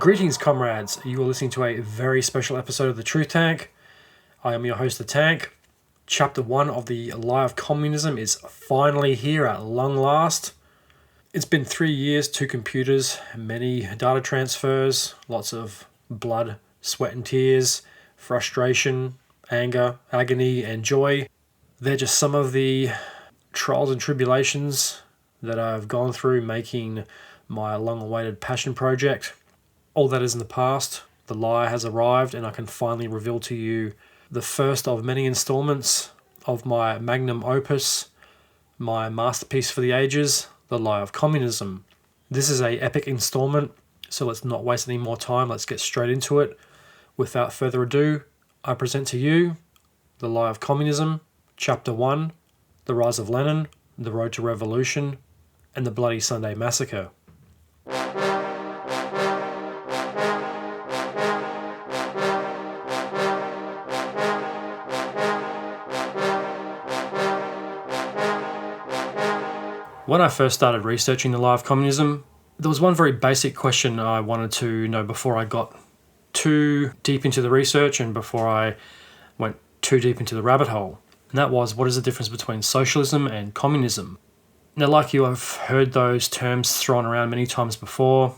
Greetings, comrades. You are listening to a very special episode of The Truth Tank. I am your host, The Tank. Chapter 1 of the Lie of Communism is finally here at long last. It's been 3 years, 2 computers, many data transfers, lots of blood, sweat and tears, frustration, anger, agony and joy. They're just some of the trials and tribulations that I've gone through making my long-awaited passion project. All that is in the past. The lie has arrived and I can finally reveal to you the first of many installments of my magnum opus, my masterpiece for the ages, The Lie of Communism. This is an epic installment, so let's not waste any more time. Let's get straight into it. Without further ado, I present to you The Lie of Communism, Chapter 1, The Rise of Lenin, The Road to Revolution, and the Bloody Sunday Massacre. When I first started researching the Lie of Communism, there was one very basic question I wanted to know before I got too deep into the research and before I went too deep into the rabbit hole. And that was, what is the difference between socialism and communism? Now, like you, I've heard those terms thrown around many times before.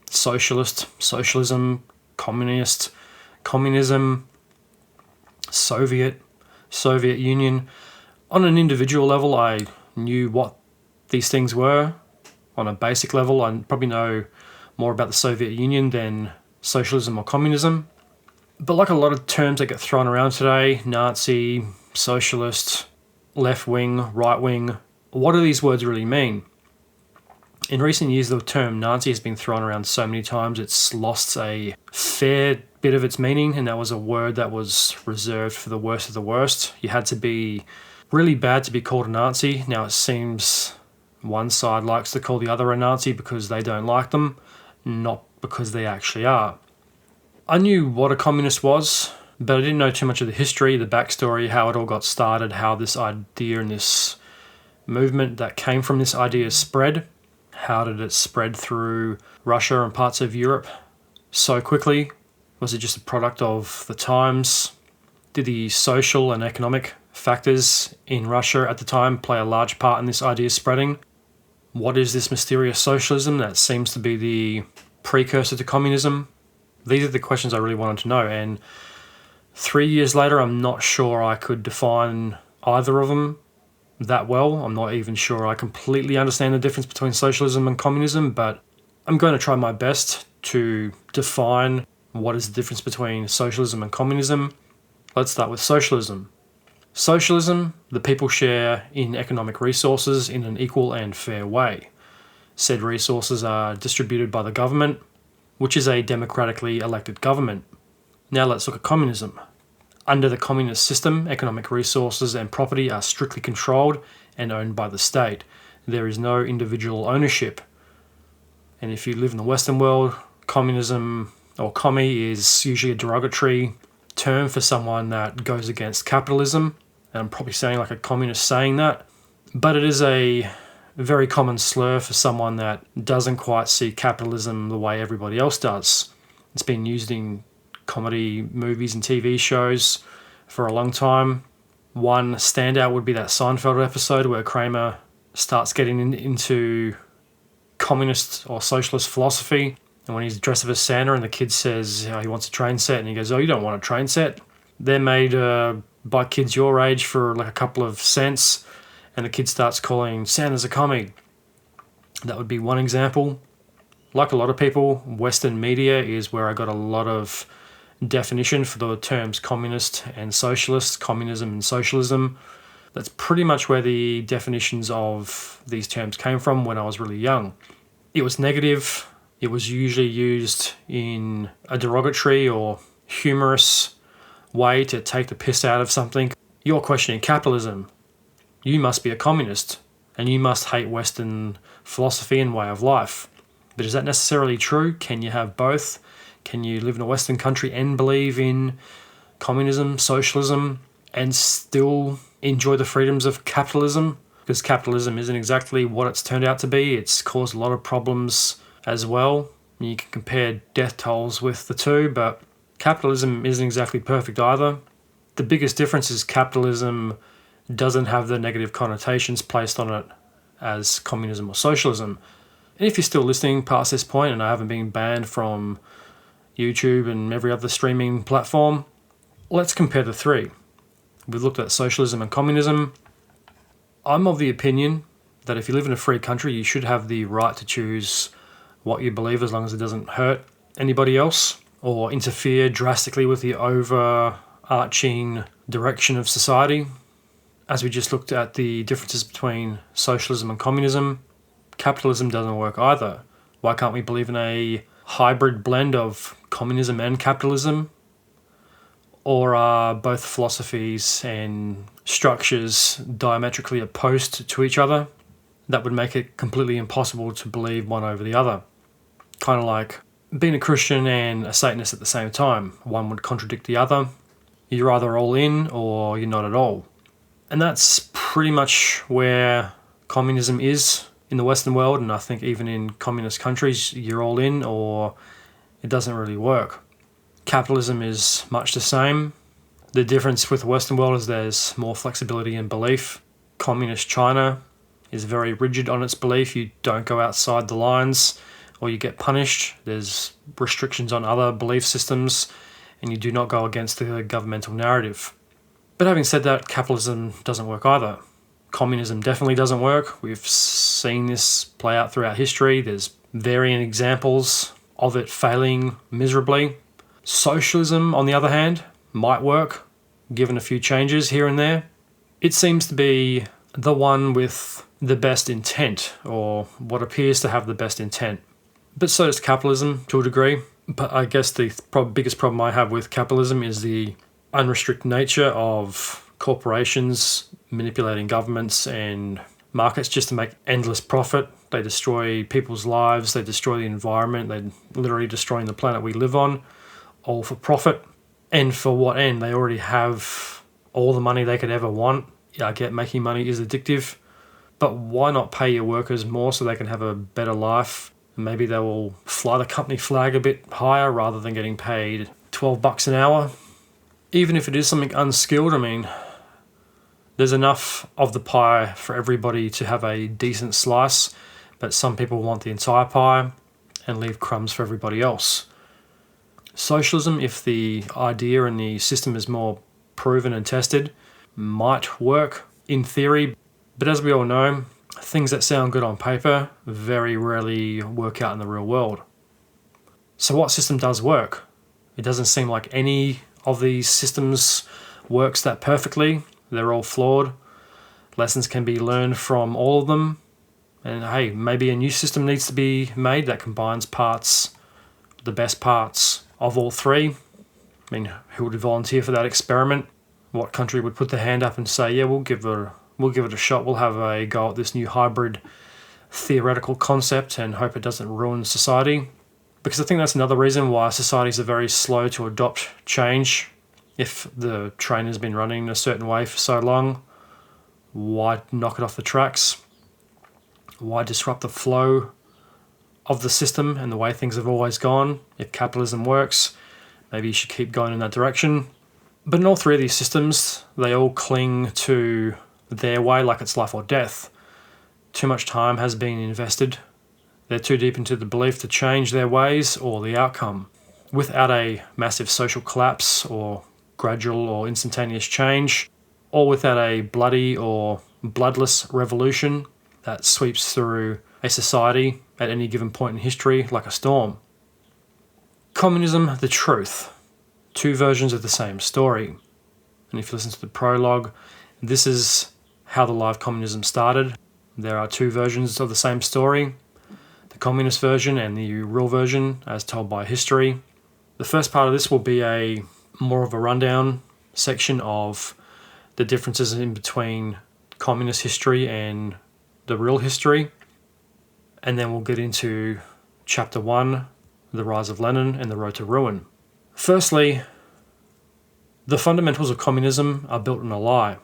Socialist, socialism, communist, communism, Soviet, Soviet Union. On an individual level, I knew what these things were. On a basic level, I probably know more about the Soviet Union than socialism or communism. But like a lot of terms that get thrown around today, Nazi, socialist, left-wing, right-wing, what do these words really mean? In recent years, the term Nazi has been thrown around so many times, it's lost a fair bit of its meaning, and that was a word that was reserved for the worst of the worst. You had to be really bad to be called a Nazi. Now it seems one side likes to call the other a Nazi because they don't like them, not because they actually are. I knew what a communist was, but I didn't know too much of the history, the backstory, how it all got started, how this idea and this movement that came from this idea spread. How did it spread through Russia and parts of Europe so quickly? Was it just a product of the times? Did the social and economic factors in Russia at the time play a large part in this idea spreading? What is this mysterious socialism that seems to be the precursor to communism? These are the questions I really wanted to know, and 3 years later I'm not sure I could define either of them that well. I'm not even sure I completely understand the difference between socialism and communism, but I'm going to try my best to define what is the difference between socialism and communism. Let's start with socialism. Socialism, the people share in economic resources in an equal and fair way. Said resources are distributed by the government, which is a democratically elected government. Now let's look at communism. Under the communist system, economic resources and property are strictly controlled and owned by the state. There is no individual ownership. And if you live in the Western world, communism or commie is usually a derogatory term for someone that goes against capitalism. And I'm probably sounding like a communist saying that, but it is a very common slur for someone that doesn't quite see capitalism the way everybody else does. It's been used in comedy movies and TV shows for a long time. One standout would be that Seinfeld episode where Kramer starts getting into communist or socialist philosophy. And when he's dressed up as Santa and the kid says he wants a train set, and he goes, "Oh, you don't want a train set? They're made by kids your age for like a couple of cents." And the kid starts calling Santa's a commie. That would be one example. Like a lot of people, Western media is where I got a lot of definition for the terms communist and socialist, communism and socialism. That's pretty much where the definitions of these terms came from when I was really young. It was negative. It was usually used in a derogatory or humorous way to take the piss out of something. You're questioning capitalism. You must be a communist, and you must hate Western philosophy and way of life. But is that necessarily true? Can you have both? Can you live in a Western country and believe in communism, socialism, and still enjoy the freedoms of capitalism? Because capitalism isn't exactly what it's turned out to be. It's caused a lot of problems as well. You can compare death tolls with the two, but capitalism isn't exactly perfect either. The biggest difference is capitalism doesn't have the negative connotations placed on it as communism or socialism. And if you're still listening past this point and I haven't been banned from YouTube and every other streaming platform, let's compare the three. We've looked at socialism and communism. I'm of the opinion that if you live in a free country, you should have the right to choose what you believe as long as it doesn't hurt anybody else or interfere drastically with the overarching direction of society. As we just looked at the differences between socialism and communism, capitalism doesn't work either. Why can't we believe in a hybrid blend of communism and capitalism? Or are both philosophies and structures diametrically opposed to each other? That would make it completely impossible to believe one over the other. Kind of like being a Christian and a Satanist at the same time. One would contradict the other. You're either all in or you're not at all. And that's pretty much where communism is in the Western world, and I think even in communist countries, you're all in or it doesn't really work. Capitalism is much the same. The difference with the Western world is there's more flexibility in belief. Communist China is very rigid on its belief. You don't go outside the lines or you get punished. There's restrictions on other belief systems and you do not go against the governmental narrative. But having said that, capitalism doesn't work either. Communism definitely doesn't work. We've seen this play out throughout history. There's varying examples of it failing miserably. Socialism, on the other hand, might work, given a few changes here and there. It seems to be the one with the best intent, or what appears to have the best intent. But so does capitalism, to a degree. But I guess the biggest problem I have with capitalism is the unrestricted nature of corporations manipulating governments and markets just to make endless profit. They destroy people's lives, they destroy the environment, they're literally destroying the planet we live on, all for profit. And for what end? They already have all the money they could ever want. Yeah, I get making money is addictive, but why not pay your workers more so they can have a better life? Maybe they will fly the company flag a bit higher rather than getting paid $12 an hour. Even if it is something unskilled, I mean, there's enough of the pie for everybody to have a decent slice, but some people want the entire pie and leave crumbs for everybody else. Socialism, if the idea and the system is more proven and tested, might work in theory, but as we all know, things that sound good on paper very rarely work out in the real world. So what system does work? It doesn't seem like any of these systems works that perfectly. They're all flawed. Lessons can be learned from all of them. And hey, maybe a new system needs to be made that combines the best parts of all three. I mean, who would volunteer for that experiment? What country would put their hand up and say, yeah, we'll give it a shot. We'll have a go at this new hybrid theoretical concept and hope it doesn't ruin society. Because I think that's another reason why societies are very slow to adopt change. If the train has been running a certain way for so long, why knock it off the tracks? Why disrupt the flow of the system and the way things have always gone? If capitalism works, maybe you should keep going in that direction. But in all three of these systems, they all cling to their way like it's life or death. Too much time has been invested. They're too deep into the belief to change their ways or the outcome. Without a massive social collapse or gradual or instantaneous change, or without a bloody or bloodless revolution that sweeps through a society at any given point in history like a storm. Communism, the truth. Two versions of the same story. And if you listen to the prologue, this is how the Lie of Communism started. There are two versions of the same story. The communist version and the real version as told by history. The first part of this will be a more of a rundown section of the differences in between communist history and the real history. And then we'll get into chapter 1, the rise of Lenin and the road to ruin. Firstly, the fundamentals of communism are built on a lie.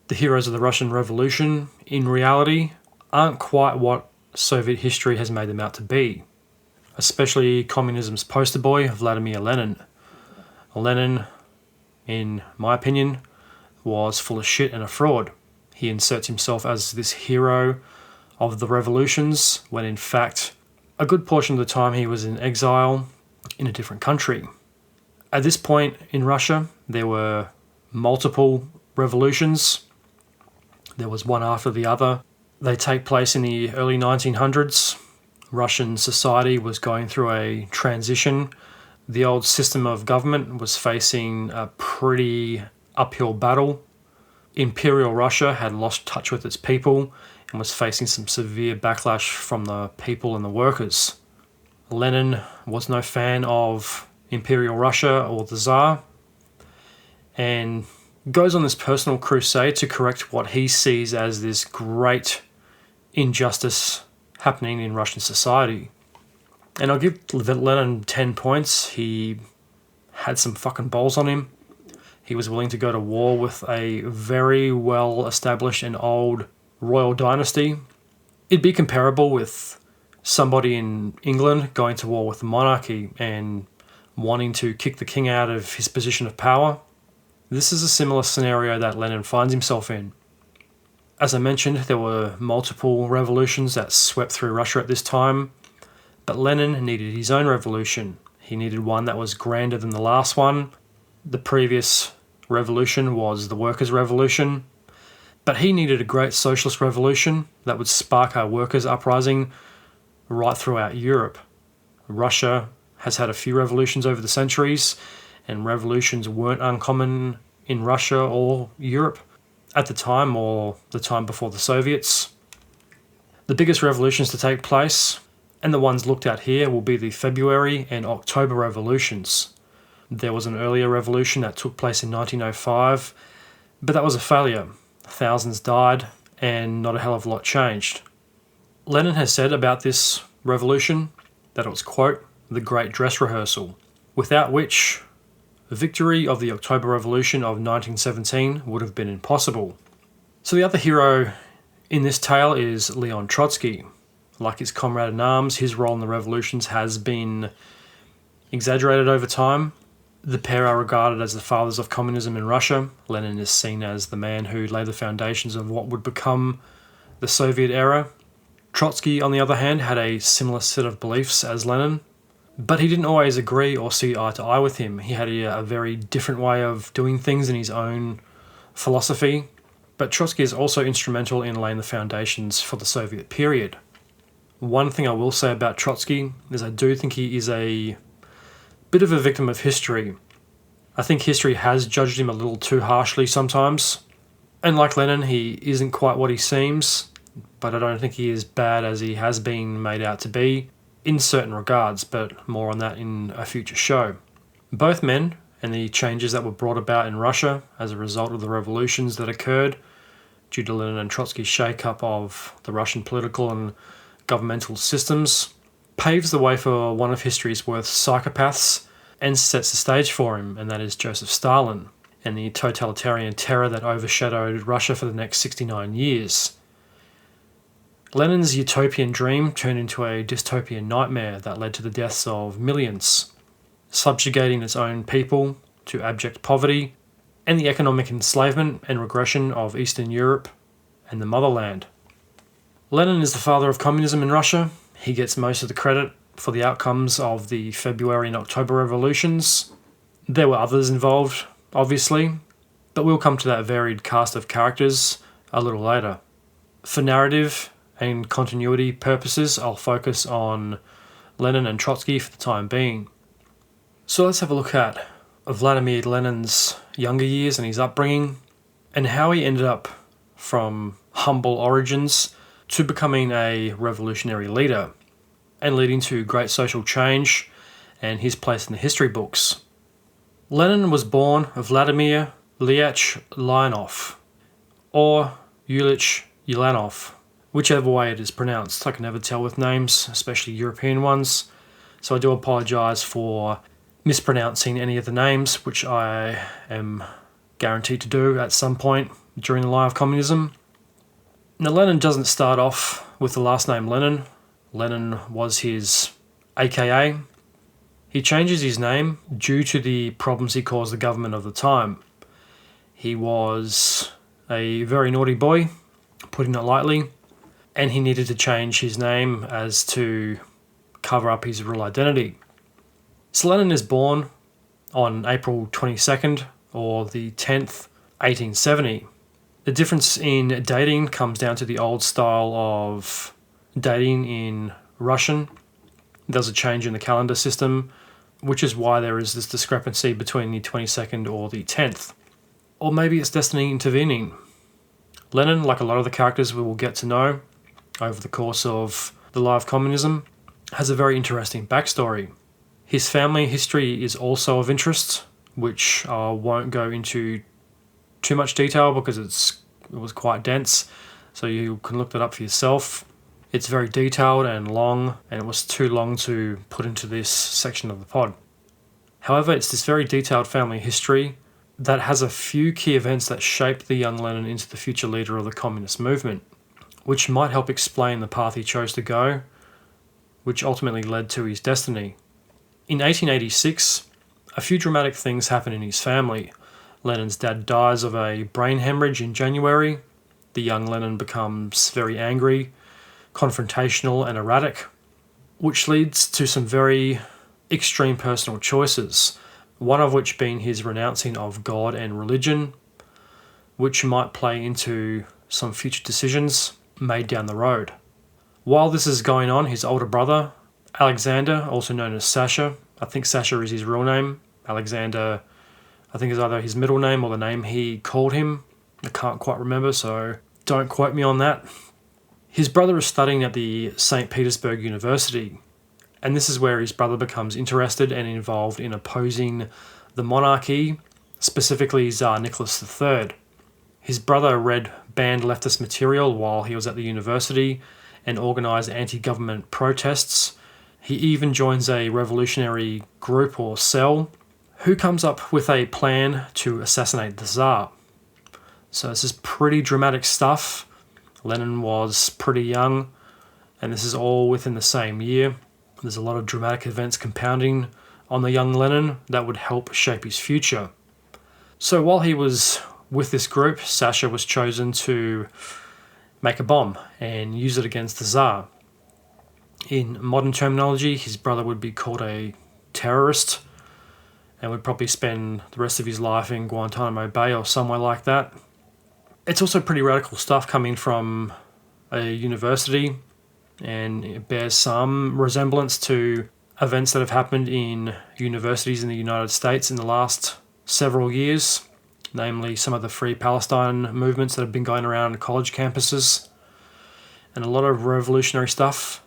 The heroes of the Russian Revolution, in reality, aren't quite what Soviet history has made them out to be. especially communism's poster boy, Vladimir Lenin. Lenin, in my opinion, was full of shit and a fraud. He inserts himself as this hero of the revolutions, when in fact, a good portion of the time he was in exile in a different country. At this point in Russia, there were multiple revolutions. There was one after the other. They take place in the early 1900s. Russian society was going through a transition. The old system of government was facing a pretty uphill battle. Imperial Russia had lost touch with its people and was facing some severe backlash from the people and the workers. Lenin was no fan of Imperial Russia or the Tsar, and goes on this personal crusade to correct what he sees as this great injustice happening in Russian society. And I'll give Lenin 10 points. He had some fucking balls on him. He was willing to go to war with a very well-established and old royal dynasty. It'd be comparable with somebody in England going to war with the monarchy and wanting to kick the king out of his position of power. This is a similar scenario that Lenin finds himself in. As I mentioned, there were multiple revolutions that swept through Russia at this time, but Lenin needed his own revolution. He needed one that was grander than the last one. The previous revolution was the workers' revolution, but he needed a great socialist revolution that would spark a workers' uprising right throughout Europe. Russia has had a few revolutions over the centuries, and revolutions weren't uncommon in Russia or Europe at the time, or the time before the Soviets. The biggest revolutions to take place, and the ones looked at here, will be the February and October revolutions. There was an earlier revolution that took place in 1905, but that was a failure. Thousands died, and not a hell of a lot changed. Lenin has said about this revolution that it was, quote, the great dress rehearsal, without which the victory of the October Revolution of 1917 would have been impossible. So the other hero in this tale is Leon Trotsky. Like his comrade in arms, his role in the revolutions has been exaggerated over time. The pair are regarded as the fathers of communism in Russia. Lenin is seen as the man who laid the foundations of what would become the Soviet era. Trotsky, on the other hand, had a similar set of beliefs as Lenin, but he didn't always agree or see eye to eye with him. He had a very different way of doing things in his own philosophy, but Trotsky is also instrumental in laying the foundations for the Soviet period. One thing I will say about Trotsky is I do think he is a bit of a victim of history. I think history has judged him a little too harshly sometimes. And like Lenin, he isn't quite what he seems, but I don't think he is bad as he has been made out to be in certain regards, but more on that in a future show. Both men and the changes that were brought about in Russia as a result of the revolutions that occurred due to Lenin and Trotsky's shake-up of the Russian political and governmental systems paves the way for one of history's worst psychopaths and sets the stage for him, and that is Joseph Stalin and the totalitarian terror that overshadowed Russia for the next 69 years. Lenin's utopian dream turned into a dystopian nightmare that led to the deaths of millions, subjugating its own people to abject poverty and the economic enslavement and regression of Eastern Europe and the motherland. Lenin is the father of communism in Russia. He gets most of the credit for the outcomes of the February and October revolutions. There were others involved, obviously, but we'll come to that varied cast of characters a little later. For narrative and continuity purposes, I'll focus on Lenin and Trotsky for the time being. So let's have a look at Vladimir Lenin's younger years and his upbringing, and how he ended up from humble origins to becoming a revolutionary leader and leading to great social change and his place in the history books. Lenin was born Vladimir Ilyich Leonov, or Yulich Ulanov, whichever way it is pronounced. I can never tell with names, especially European ones, so I do apologise for mispronouncing any of the names, which I am guaranteed to do at some point during the Lie of Communism. Now, Lenin doesn't start off with the last name Lenin. Lenin was his aka he changes his name due to the problems he caused the government of the time. He was a very naughty boy, putting it lightly, and he needed to change his name as to cover up his real identity. So Lenin is born on April 22nd or the 10th, 1870. The difference in dating comes down to the old style of dating in Russian. There's a change in the calendar system, which is why there is this discrepancy between the 22nd or the 10th. Or maybe it's destiny intervening. Lenin, like a lot of the characters we will get to know over the course of the Lie of Communism, has a very interesting backstory. His family history is also of interest, which I won't go into too much detail because it was quite dense, so you can look that up for yourself. It's very detailed and long, and it was too long to put into this section of the pod. However, it's this very detailed family history that has a few key events that shaped the young Lenin into the future leader of the communist movement, which might help explain the path he chose to go, which ultimately led to his destiny. In 1886, a few dramatic things happen in his family. Lenin's dad dies of a brain hemorrhage in January. The young Lenin becomes very angry, confrontational and erratic, which leads to some very extreme personal choices, one of which being his renouncing of God and religion, which might play into some future decisions made down the road. While this is going on, his older brother, Alexander, also known as Sasha, I think Sasha is his real name, Alexander I think is either his middle name or the name he called him. I can't quite remember, so don't quote me on that. His brother is studying at the St. Petersburg University, and this is where his brother becomes interested and involved in opposing the monarchy, specifically Czar Nicholas II. His brother read banned leftist material while he was at the university and organised anti-government protests. He even joins a revolutionary group or cell who comes up with a plan to assassinate the Tsar. So this is pretty dramatic stuff. Lenin was pretty young, and this is all within the same year. There's a lot of dramatic events compounding on the young Lenin that would help shape his future. So while he was with this group, Sasha was chosen to make a bomb and use it against the Tsar. In modern terminology, his brother would be called a terrorist and would probably spend the rest of his life in Guantanamo Bay or somewhere like that. It's also pretty radical stuff coming from a university, and it bears some resemblance to events that have happened in universities in the United States in the last several years, namely some of the Free Palestine movements that have been going around college campuses. And a lot of revolutionary stuff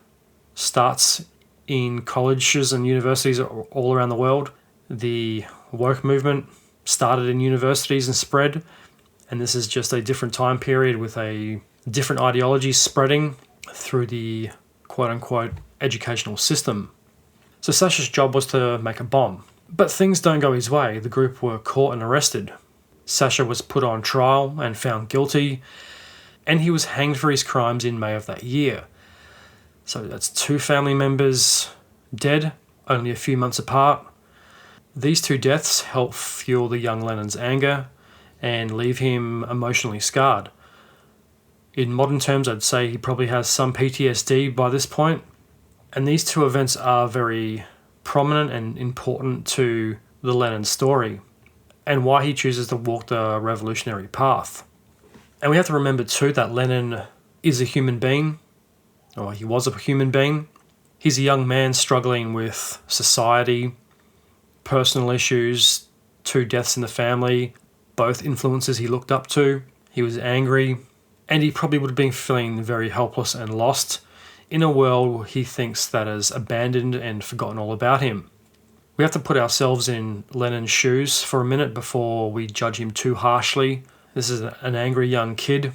starts in colleges and universities all around the world. The woke movement started in universities and spread, and this is just a different time period with a different ideology spreading through the quote-unquote educational system. So Sasha's job was to make a bomb, but things don't go his way. The group were caught and arrested. Sasha was put on trial and found guilty, and he was hanged for his crimes in May of that year. So that's 2 family members dead, only a few months apart. These 2 deaths help fuel the young Lenin's anger and leave him emotionally scarred. In modern terms, I'd say he probably has some PTSD by this point, and these 2 events are very prominent and important to the Lenin story and why he chooses to walk the revolutionary path. And we have to remember too that Lenin is a human being, or he was a human being. He's a young man struggling with society, personal issues, 2 deaths in the family, both influences he looked up to. He was angry, and he probably would have been feeling very helpless and lost in a world he thinks that has abandoned and forgotten all about him. We have to put ourselves in Lenin's shoes for a minute before we judge him too harshly. This is an angry young kid.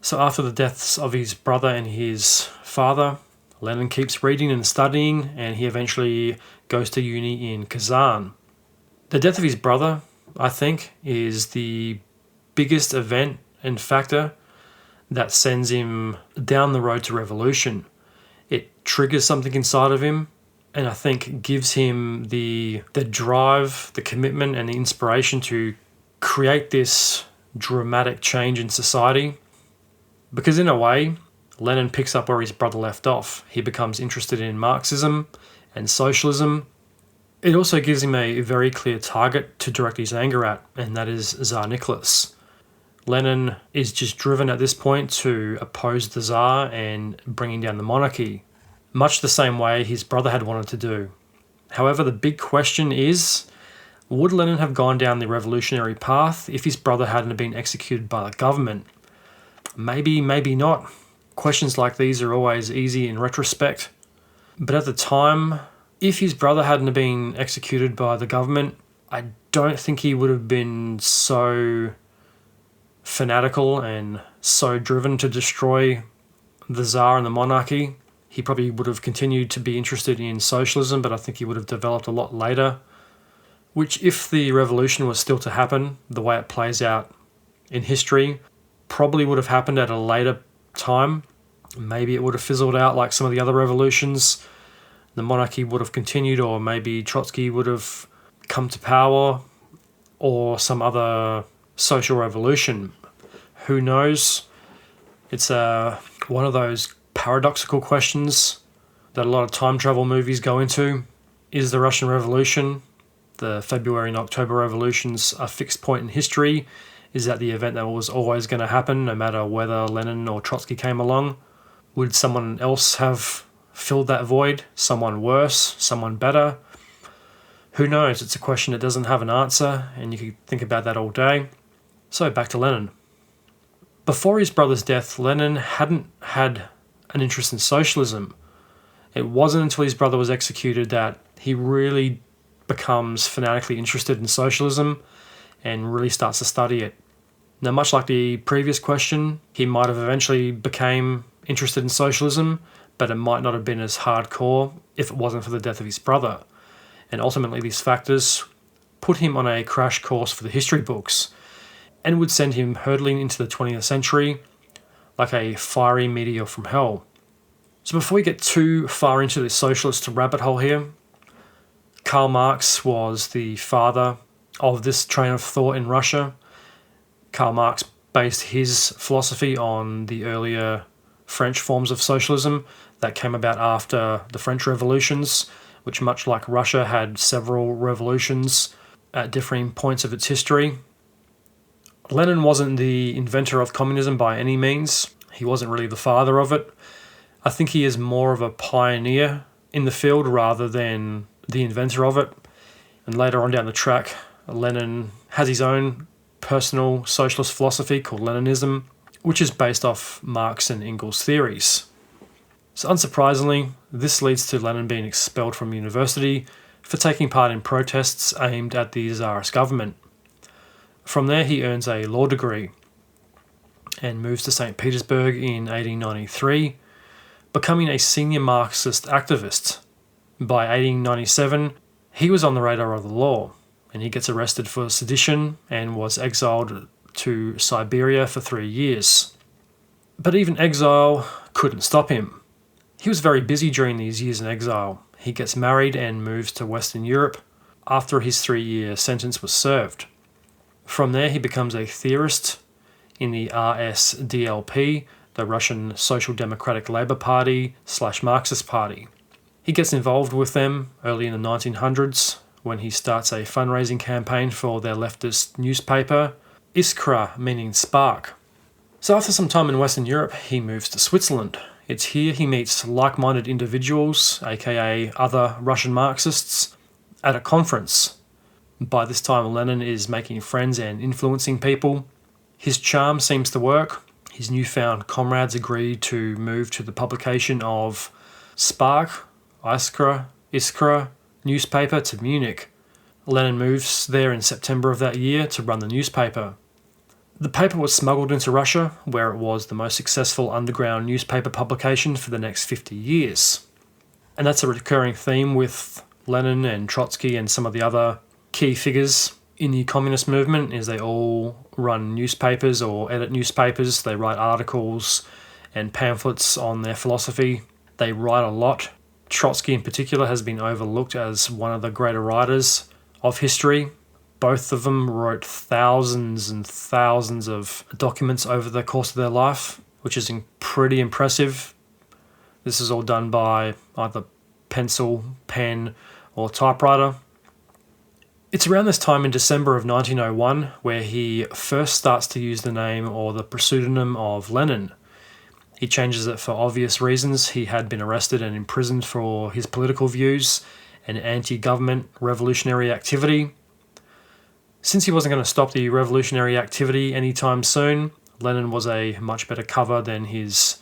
So after the deaths of his brother and his father, Lenin keeps reading and studying, and he eventually goes to uni in Kazan. The death of his brother, I think, is the biggest event and factor that sends him down the road to revolution. It triggers something inside of him, and I think gives him the drive, the commitment, and the inspiration to create this dramatic change in society. Because in a way, Lenin picks up where his brother left off. He becomes interested in Marxism and socialism. It also gives him a very clear target to direct his anger at, and that is Tsar Nicholas. Lenin is just driven at this point to oppose the Tsar and bringing down the monarchy, much the same way his brother had wanted to do. However, the big question is, would Lenin have gone down the revolutionary path if his brother hadn't been executed by the government? Maybe, maybe not. Questions like these are always easy in retrospect. But at the time, if his brother hadn't been executed by the government, I don't think he would have been so fanatical and so driven to destroy the Tsar and the monarchy. He probably would have continued to be interested in socialism, but I think he would have developed a lot later. Which, if the revolution was still to happen, the way it plays out in history, probably would have happened at a later time. Maybe it would have fizzled out like some of the other revolutions. The monarchy would have continued, or maybe Trotsky would have come to power, or some other social revolution. Who knows? It's one of those paradoxical questions that a lot of time travel movies go into. Is the Russian Revolution, the February and October revolutions, a fixed point in history? Is that the event that was always going to happen, no matter whether Lenin or Trotsky came along? Would someone else have filled that void? Someone worse? Someone better? Who knows? It's a question that doesn't have an answer, and you could think about that all day. So back to Lenin. Before his brother's death, Lenin hadn't had an interest in socialism. It wasn't until his brother was executed that he really becomes fanatically interested in socialism and really starts to study it. Now, much like the previous question, he might have eventually became interested in socialism, but it might not have been as hardcore if it wasn't for the death of his brother. And ultimately, these factors put him on a crash course for the history books and would send him hurtling into the 20th century like a fiery meteor from hell. So before we get too far into the socialist rabbit hole here, Karl Marx was the father of this train of thought in Russia. Karl Marx based his philosophy on the earlier French forms of socialism that came about after the French revolutions, which, much like Russia, had several revolutions at differing points of its history. Lenin wasn't the inventor of communism by any means. He wasn't really the father of it. I think he is more of a pioneer in the field rather than the inventor of it. And later on down the track, Lenin has his own personal socialist philosophy called Leninism, which is based off Marx and Engels' theories. So unsurprisingly, this leads to Lenin being expelled from university for taking part in protests aimed at the Czarist government. From there, he earns a law degree and moves to St. Petersburg in 1893, becoming a senior Marxist activist. By 1897, he was on the radar of the law, and he gets arrested for sedition and was exiled to Siberia for 3 years. But even exile couldn't stop him. He was very busy during these years in exile. He gets married and moves to Western Europe after his 3-year sentence was served. From there, he becomes a theorist in the RSDLP, the Russian Social Democratic Labour Party / Marxist Party. He gets involved with them early in the 1900s when he starts a fundraising campaign for their leftist newspaper, Iskra, meaning spark. So after some time in Western Europe, he moves to Switzerland. It's here he meets like-minded individuals, aka other Russian Marxists, at a conference. By this time, Lenin is making friends and influencing people. His charm seems to work. His newfound comrades agree to move to the publication of Spark, Iskra newspaper to Munich. Lenin moves there in September of that year to run the newspaper. The paper was smuggled into Russia, where it was the most successful underground newspaper publication for the next 50 years. And that's a recurring theme with Lenin and Trotsky and some of the other key figures in the communist movement, is they all run newspapers or edit newspapers. They write articles and pamphlets on their philosophy. They write a lot. Trotsky in particular has been overlooked as one of the greater writers of history. Both of them wrote thousands and thousands of documents over the course of their life, which is pretty impressive. This is all done by either pencil, pen, or typewriter. It's around this time in December of 1901 where he first starts to use the name or the pseudonym of Lenin. He changes it for obvious reasons. He had been arrested and imprisoned for his political views and anti-government revolutionary activity. Since he wasn't going to stop the revolutionary activity anytime soon, Lenin was a much better cover than his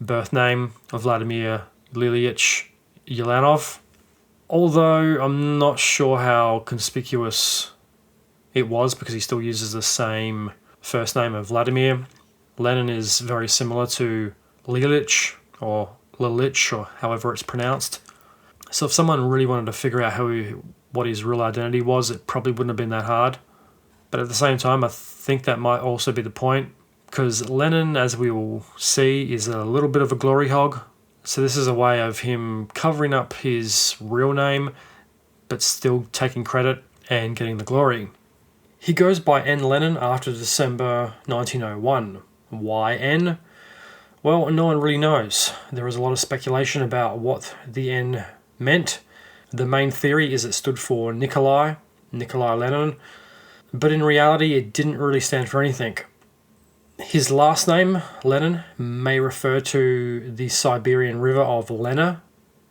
birth name of Vladimir Lenin Ulyanov. Although I'm not sure how conspicuous it was because he still uses the same first name of Vladimir. Lenin is very similar to Lilich or Lilich or however it's pronounced. So if someone really wanted to figure out what his real identity was, it probably wouldn't have been that hard. But at the same time, I think that might also be the point, because Lenin, as we will see, is a little bit of a glory hog. So this is a way of him covering up his real name, but still taking credit and getting the glory. He goes by N. Lenin after December 1901. Why N? Well, no one really knows. There is a lot of speculation about what the N meant. The main theory is it stood for Nikolai Lenin, but in reality it didn't really stand for anything. His last name, Lenin, may refer to the Siberian river of Lena,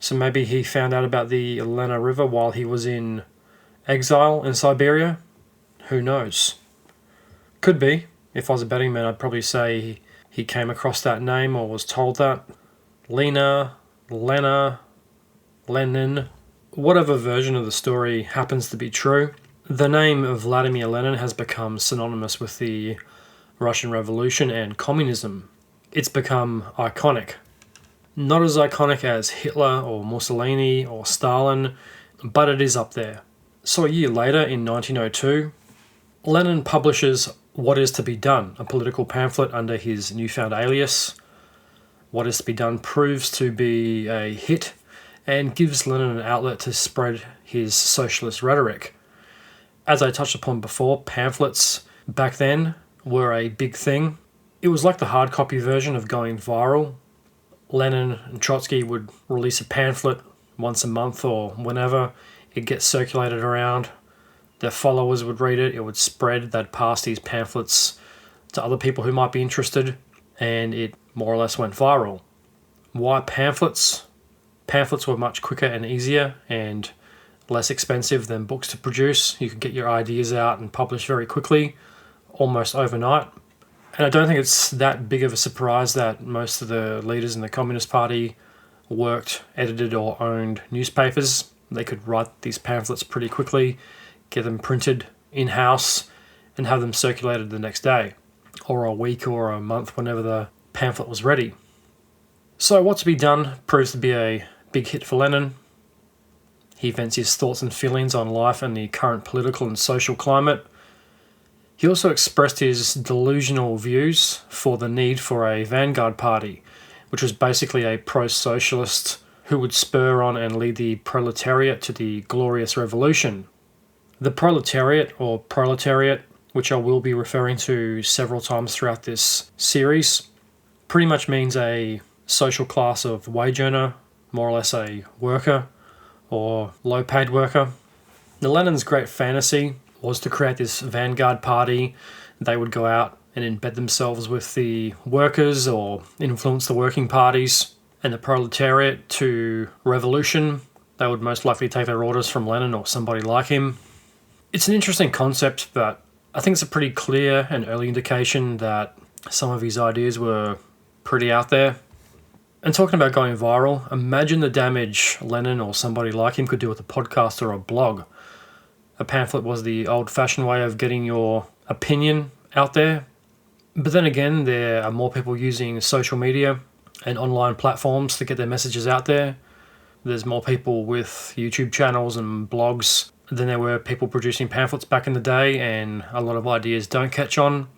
so maybe he found out about the Lena River while he was in exile in Siberia. Who knows? Could be. If I was a betting man, I'd probably say he came across that name or was told that. Lena, Lenin, whatever version of the story happens to be true. The name of Vladimir Lenin has become synonymous with the Russian Revolution and communism. It's become iconic. Not as iconic as Hitler or Mussolini or Stalin, but it is up there. So a year later, in 1902, Lenin publishes What Is to Be Done, a political pamphlet under his newfound alias. What Is to Be Done proves to be a hit and gives Lenin an outlet to spread his socialist rhetoric. As I touched upon before, pamphlets back then were a big thing. It was like the hard copy version of going viral. Lenin and Trotsky would release a pamphlet once a month or whenever. It'd get circulated around. Their followers would read it. It would spread. They'd pass these pamphlets to other people who might be interested, and it more or less went viral. Why pamphlets? Pamphlets were much quicker and easier and less expensive than books to produce. You could get your ideas out and publish very quickly, almost overnight. And I don't think it's that big of a surprise that most of the leaders in the Communist Party worked, edited, or owned newspapers. They could write these pamphlets pretty quickly, get them printed in-house, and have them circulated the next day, or a week or a month, whenever the pamphlet was ready. So What to Be Done proves to be a big hit for Lenin. He vents his thoughts and feelings on life and the current political and social climate. He also expressed his delusional views for the need for a vanguard party, which was basically a pro-socialist who would spur on and lead the proletariat to the glorious revolution. The proletariat, which I will be referring to several times throughout this series, pretty much means a social class of wage earner, more or less a worker or low-paid worker. Now, Lenin's great fantasy was to create this vanguard party. They would go out and embed themselves with the workers or influence the working parties and the proletariat to revolution. They would most likely take their orders from Lenin or somebody like him. It's an interesting concept, but I think it's a pretty clear and early indication that some of his ideas were pretty out there. And talking about going viral, imagine the damage Lenin or somebody like him could do with a podcast or a blog. A pamphlet was the old-fashioned way of getting your opinion out there. But then again, there are more people using social media and online platforms to get their messages out there. There's more people with YouTube channels and blogs than there were people producing pamphlets back in the day, and a lot of ideas don't catch on.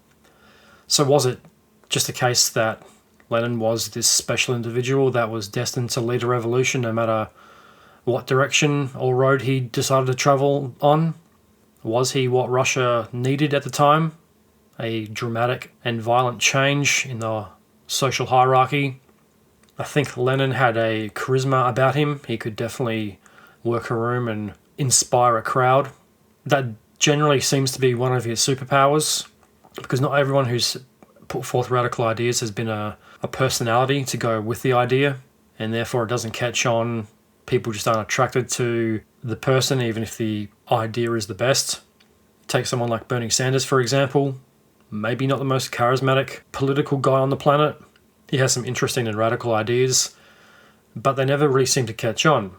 So was it just a case that Lenin was this special individual that was destined to lead a revolution no matter what direction or road he decided to travel on. Was he what Russia needed at the time? A dramatic and violent change in the social hierarchy. I think Lenin had a charisma about him. He could definitely work a room and inspire a crowd. That generally seems to be one of his superpowers, because not everyone who's put forth radical ideas has been a personality to go with the idea, and therefore it doesn't catch on. People just aren't attracted to the person, even if the idea is the best. Take someone like Bernie Sanders, for example. Maybe not the most charismatic political guy on the planet. He has some interesting and radical ideas, but they never really seem to catch on.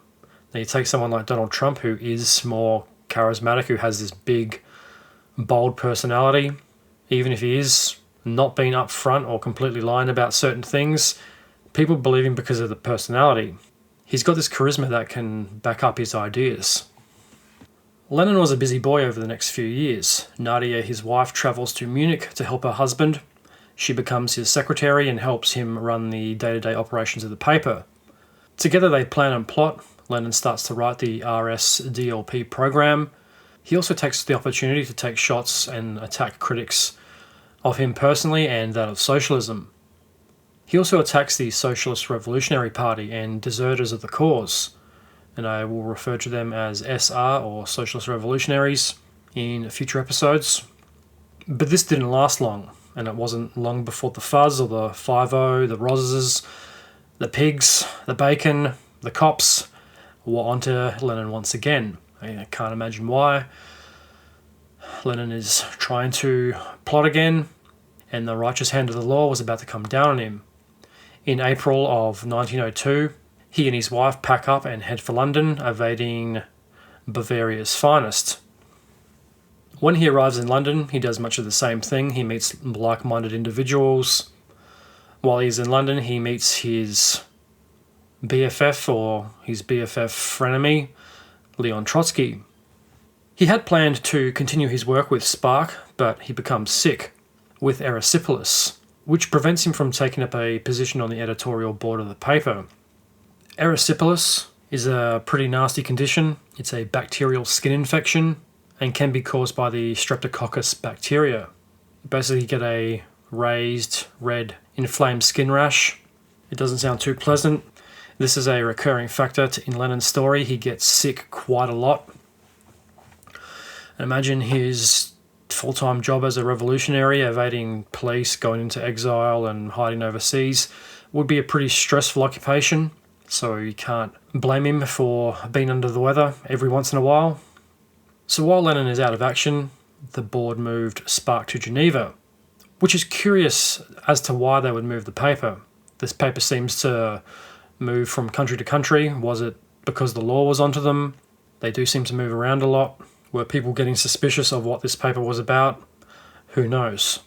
Now you take someone like Donald Trump, who is more charismatic, who has this big, bold personality. Even if he is not being upfront or completely lying about certain things, people believe him because of the personality. He's got this charisma that can back up his ideas. Lenin was a busy boy over the next few years. Nadia, his wife, travels to Munich to help her husband. She becomes his secretary and helps him run the day-to-day operations of the paper. Together they plan and plot. Lenin starts to write the RSDLP program. He also takes the opportunity to take shots and attack critics of him personally and that of socialism. He also attacks the Socialist Revolutionary Party and deserters of the cause, and I will refer to them as SR, or Socialist Revolutionaries, in future episodes. But this didn't last long, and it wasn't long before the Fuzz or the 5-0, the Rozes, the Pigs, the Bacon, the Cops were onto Lenin once again. I can't imagine why. Lenin is trying to plot again, and the righteous hand of the law was about to come down on him. In April of 1902, he and his wife pack up and head for London, evading Bavaria's finest. When he arrives in London, he does much of the same thing. He meets like-minded individuals. While he's in London, he meets his BFF, or his BFF frenemy, Leon Trotsky. He had planned to continue his work with Spark, but he becomes sick with erysipelas, which prevents him from taking up a position on the editorial board of the paper. Erysipelas is a pretty nasty condition. It's a bacterial skin infection and can be caused by the Streptococcus bacteria. You basically get a raised, red, inflamed skin rash. It doesn't sound too pleasant. This is a recurring factor in Lenin's story. He gets sick quite a lot. Imagine his full-time job as a revolutionary, evading police, going into exile and hiding overseas, would be a pretty stressful occupation. So you can't blame him for being under the weather every once in a while. So while Lenin is out of action, the board moved Spark to Geneva, which is curious as to why they would move the paper. This paper seems to move from country to country. Was it because the law was onto them? They do seem to move around a lot. Were people getting suspicious of what this paper was about? Who knows?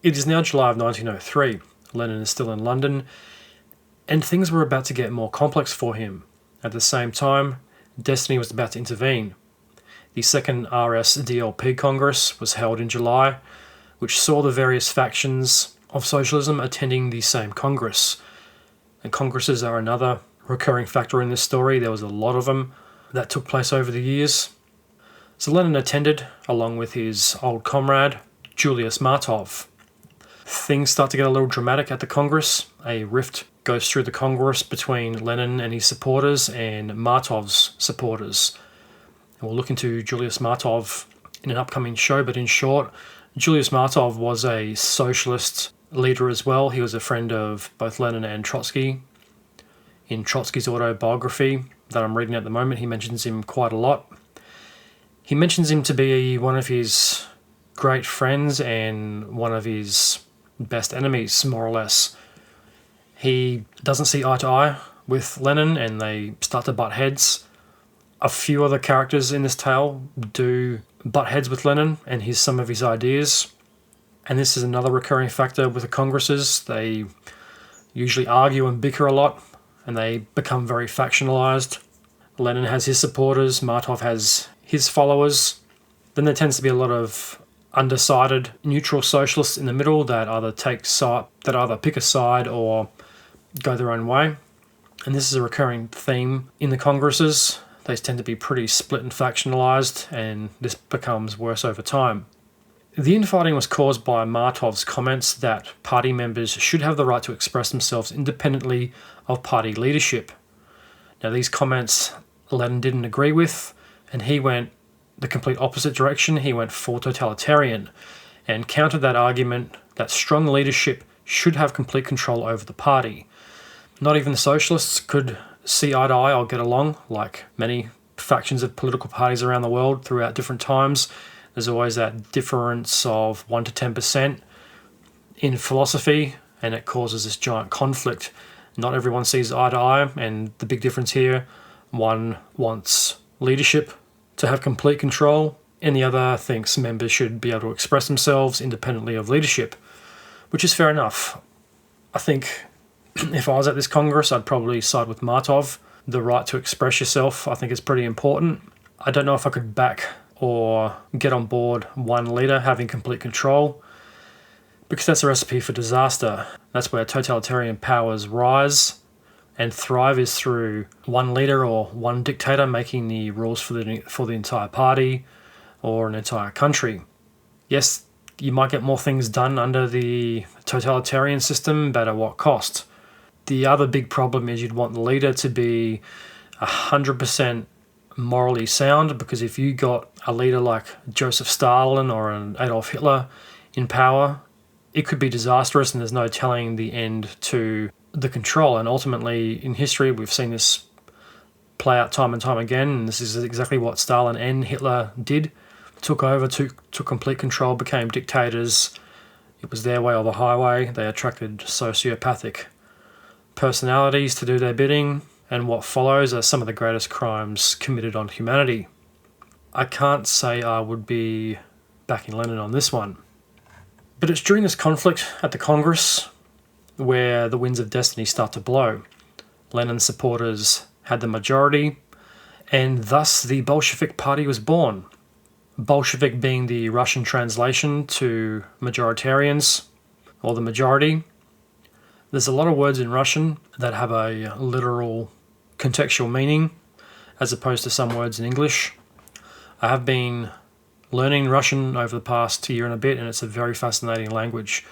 It is now July of 1903. Lenin is still in London, and things were about to get more complex for him. At the same time, destiny was about to intervene. The Second RSDLP Congress was held in July, which saw the various factions of socialism attending the same Congress. And Congresses are another recurring factor in this story. There was a lot of them that took place over the years. So Lenin attended, along with his old comrade, Julius Martov. Things start to get a little dramatic at the Congress. A rift goes through the Congress between Lenin and his supporters and Martov's supporters. And we'll look into Julius Martov in an upcoming show, but in short, Julius Martov was a socialist leader as well. He was a friend of both Lenin and Trotsky. In Trotsky's autobiography that I'm reading at the moment, he mentions him quite a lot. He mentions him to be one of his great friends and one of his best enemies, more or less. He doesn't see eye to eye with Lenin, and they start to butt heads. A few other characters in this tale do butt heads with Lenin and some of his ideas. And this is another recurring factor with the Congresses. They usually argue and bicker a lot, and they become very factionalized. Lenin has his supporters, Martov has his followers. Then there tends to be a lot of undecided neutral socialists in the middle that either pick a side or go their own way. And this is a recurring theme in the Congresses. They tend to be pretty split and factionalized, and this becomes worse over time. The infighting was caused by Martov's comments that party members should have the right to express themselves independently of party leadership. Now, these comments Lenin didn't agree with, and he went the complete opposite direction. He went full totalitarian and countered that argument that strong leadership should have complete control over the party. Not even the socialists could see eye to eye or get along, like many factions of political parties around the world throughout different times. There's always that difference of 1 to 10% in philosophy, and it causes this giant conflict. Not everyone sees eye to eye, and the big difference here, one wants leadership to have complete control, and the other thinks members should be able to express themselves independently of leadership, which is fair enough. I think if I was at this Congress, I'd probably side with Martov. The right to express yourself, I think, is pretty important. I don't know if I could back or get on board one leader having complete control, because that's a recipe for disaster. That's where totalitarian powers rise and thrive, is through one leader or one dictator making the rules for the entire party or an entire country. Yes, you might get more things done under the totalitarian system, but at what cost? The other big problem is you'd want the leader to be 100% morally sound, because if you got a leader like Joseph Stalin or an Adolf Hitler in power, it could be disastrous, and there's no telling the end to the control. And ultimately, in history, we've seen this play out time and time again, and this is exactly what Stalin and Hitler did. Took over, took complete control, became dictators. It was their way or the highway. They attracted sociopathic personalities to do their bidding, and what follows are some of the greatest crimes committed on humanity. I can't say I would be backing Lenin on this one. But it's during this conflict at the Congress where the winds of destiny start to blow. Lenin's supporters had the majority, and thus the Bolshevik Party was born. Bolshevik being the Russian translation to majoritarians, or the majority. There's a lot of words in Russian that have a literal contextual meaning, as opposed to some words in English. I have been learning Russian over the past year and a bit, and it's a very fascinating language.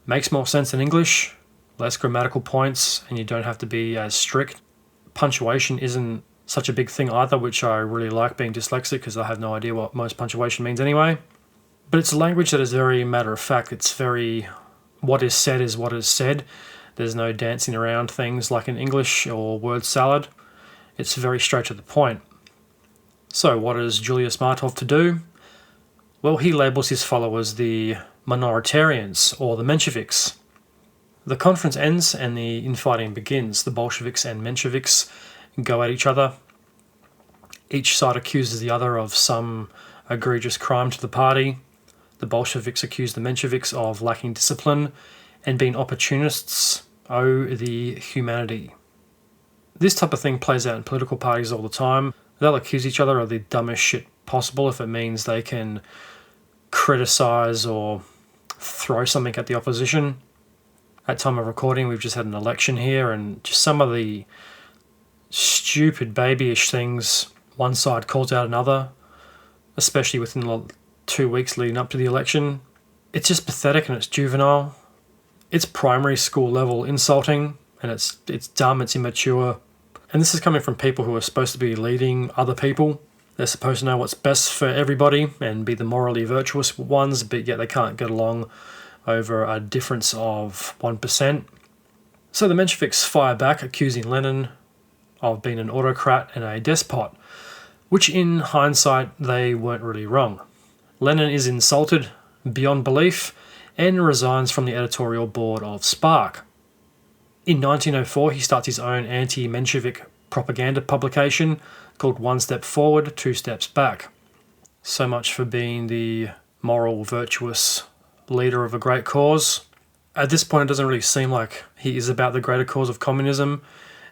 Makes more sense in English, less grammatical points, and you don't have to be as strict. Punctuation isn't such a big thing either, which I really like, being dyslexic, because I have no idea what most punctuation means anyway. But it's a language that is very matter of fact. It's very, what is said is what is said. There's no dancing around things like in English or word salad. It's very straight to the point. So what is Julius Martov to do? Well, he labels his followers the minoritarians, or the Mensheviks. The conference ends and the infighting begins. The Bolsheviks and Mensheviks go at each other. Each side accuses the other of some egregious crime to the party. The Bolsheviks accuse the Mensheviks of lacking discipline and being opportunists, the humanity. This type of thing plays out in political parties all the time. They'll accuse each other of the dumbest shit possible if it means they can criticize or throw something at the opposition. At time of recording, we've just had an election here, and just some of the stupid babyish things one side calls out another, especially within the 2 weeks leading up to the election. It's just pathetic and it's juvenile. It's primary school level insulting, and it's dumb, it's immature. And this is coming from people who are supposed to be leading other people. They're supposed to know what's best for everybody and be the morally virtuous ones, but yet they can't get along over a difference of 1%. So the Mensheviks fire back, accusing Lenin of being an autocrat and a despot, which in hindsight they weren't really wrong. Lenin is insulted beyond belief and resigns from the editorial board of Spark. In 1904, he starts his own anti-Menshevik propaganda publication called One Step Forward, Two Steps Back. So much for being the moral, virtuous leader of a great cause. At this point, it doesn't really seem like he is about the greater cause of communism.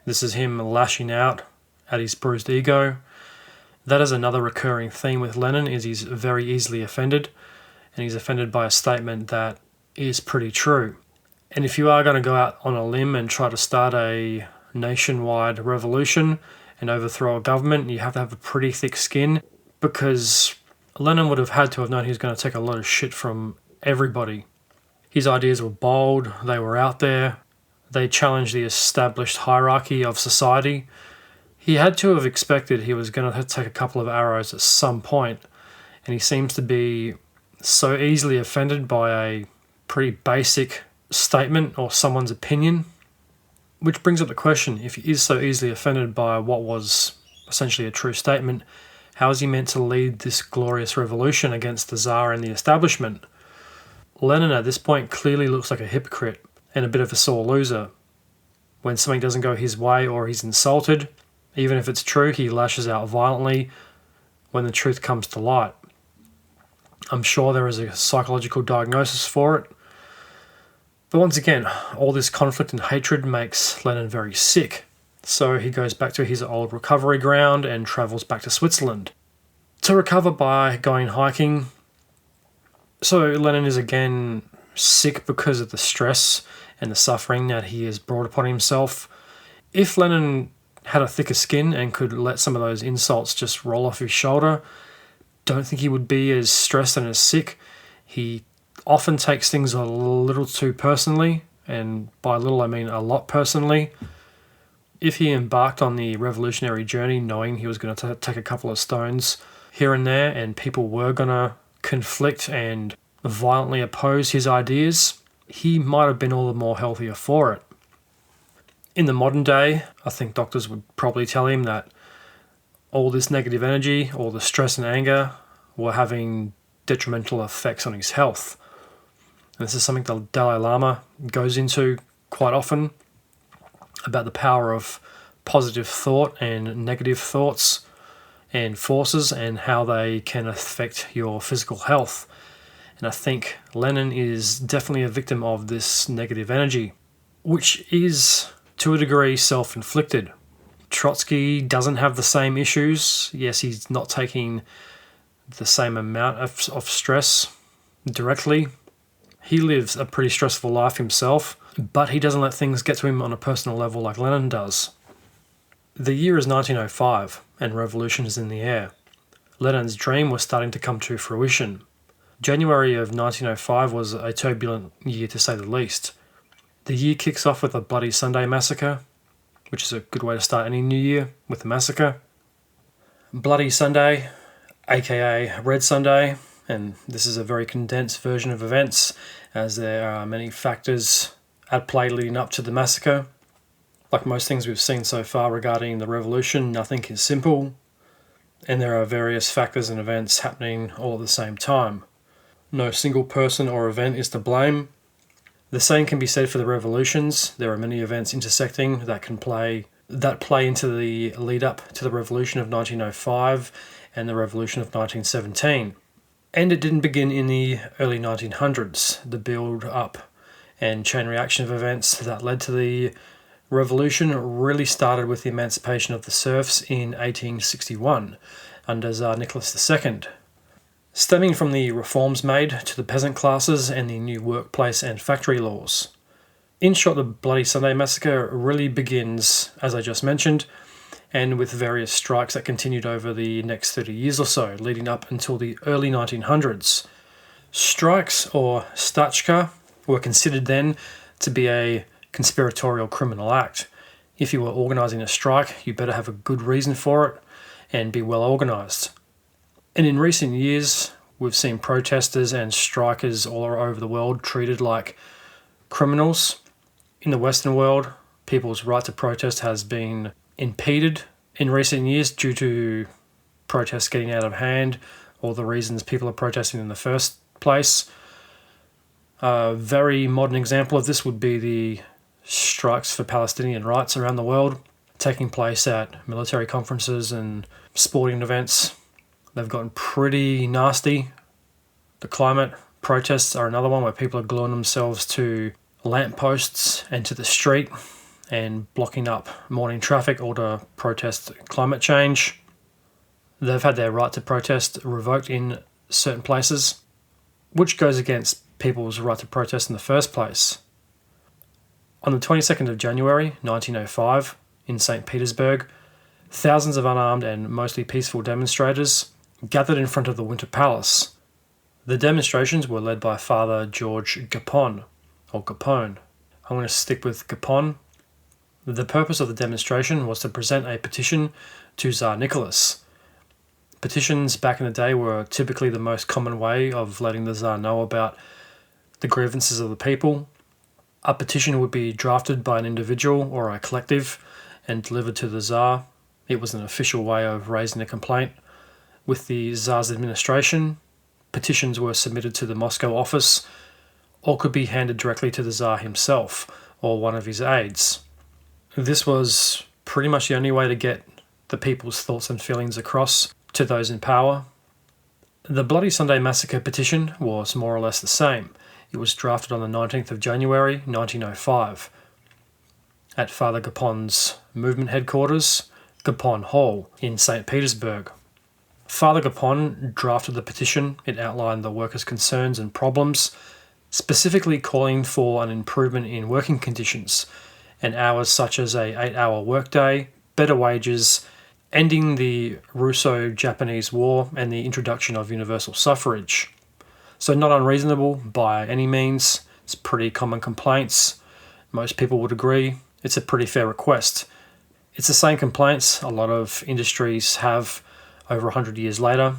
This is him lashing out at his bruised ego. That is another recurring theme with Lenin, is he's very easily offended. and he's offended by a statement that is pretty true. And if you are going to go out on a limb and try to start a nationwide revolution and overthrow a government, you have to have a pretty thick skin, because Lenin would have had to have known he was going to take a lot of shit from everybody. His ideas were bold, they were out there, they challenged the established hierarchy of society. He had to have expected he was going to take a couple of arrows at some point, and he seems to be so easily offended by a pretty basic statement or someone's opinion. Which brings up the question, if he is so easily offended by what was essentially a true statement, how is he meant to lead this glorious revolution against the Tsar and the establishment? Lenin at this point clearly looks like a hypocrite and a bit of a sore loser. When something doesn't go his way or he's insulted, even if it's true, he lashes out violently when the truth comes to light. I'm sure there is a psychological diagnosis for it. But once again, all this conflict and hatred makes Lenin very sick. So he goes back to his old recovery ground and travels back to Switzerland to recover by going hiking. So Lenin is again sick because of the stress and the suffering that he has brought upon himself. If Lenin had a thicker skin and could let some of those insults just roll off his shoulder, don't think he would be as stressed and as sick. He often takes things a little too personally, and by little I mean a lot personally. If he embarked on the revolutionary journey knowing he was going to take a couple of stones here and there, and people were going to conflict and violently oppose his ideas, he might have been all the more healthier for it. In the modern day, I think doctors would probably tell him that all this negative energy, all the stress and anger were having detrimental effects on his health. And this is something the Dalai Lama goes into quite often, about the power of positive thought and negative thoughts and forces and how they can affect your physical health. And I think Lenin is definitely a victim of this negative energy, which is to a degree self-inflicted. Trotsky doesn't have the same issues. Yes, he's not taking the same amount of stress directly. He lives a pretty stressful life himself, but he doesn't let things get to him on a personal level like Lenin does. The year is 1905, and revolution is in the air. Lenin's dream was starting to come to fruition. January of 1905 was a turbulent year to say the least. The year kicks off with a Bloody Sunday massacre, which is a good way to start any new year, with a massacre. Bloody Sunday, aka Red Sunday, and this is a very condensed version of events, as there are many factors at play leading up to the massacre. Like most things we've seen so far regarding the revolution, nothing is simple, and there are various factors and events happening all at the same time. No single person or event is to blame. The same can be said for the revolutions. There are many events intersecting that play into the lead up to the revolution of 1905 and the revolution of 1917. And it didn't begin in the early 1900s. The build up and chain reaction of events that led to the revolution really started with the emancipation of the serfs in 1861 under Czar Nicholas II. Stemming from the reforms made to the peasant classes and the new workplace and factory laws. In short, the Bloody Sunday massacre really begins, as I just mentioned, and with various strikes that continued over the next 30 years or so, leading up until the early 1900s. Strikes, or stachka, were considered then to be a conspiratorial criminal act. If you were organising a strike, you better have a good reason for it and be well organised. And in recent years, we've seen protesters and strikers all over the world treated like criminals. In the Western world, people's right to protest has been impeded in recent years due to protests getting out of hand, or the reasons people are protesting in the first place. A very modern example of this would be the strikes for Palestinian rights around the world, taking place at military conferences and sporting events. They've gotten pretty nasty. The climate protests are another one where people are gluing themselves to lampposts and to the street and blocking up morning traffic all to protest climate change. They've had their right to protest revoked in certain places. which goes against people's right to protest in the first place. On the 22nd of January 1905, in St. Petersburg, thousands of unarmed and mostly peaceful demonstrators gathered in front of the Winter Palace. The demonstrations were led by Father George Gapon, or Gapone. I'm going to stick with Gapon. The purpose of the demonstration was to present a petition to Tsar Nicholas. Petitions back in the day were typically the most common way of letting the Tsar know about the grievances of the people. A petition would be drafted by an individual or a collective and delivered to the Tsar. It was an official way of raising a complaint. With the Tsar's administration, petitions were submitted to the Moscow office or could be handed directly to the Tsar himself or one of his aides. This was pretty much the only way to get the people's thoughts and feelings across to those in power. The Bloody Sunday Massacre petition was more or less the same. It was drafted on the 19th of January 1905 at Father Gapon's movement headquarters, Gapon Hall, in St. Petersburg. Father Gapon drafted the petition. It outlined the workers' concerns and problems, specifically calling for an improvement in working conditions and hours such as a 8-hour workday, better wages, ending the Russo-Japanese War, and the introduction of universal suffrage. So not unreasonable by any means. It's pretty common complaints. Most people would agree. It's a pretty fair request. It's the same complaints a lot of industries have over 100 years later.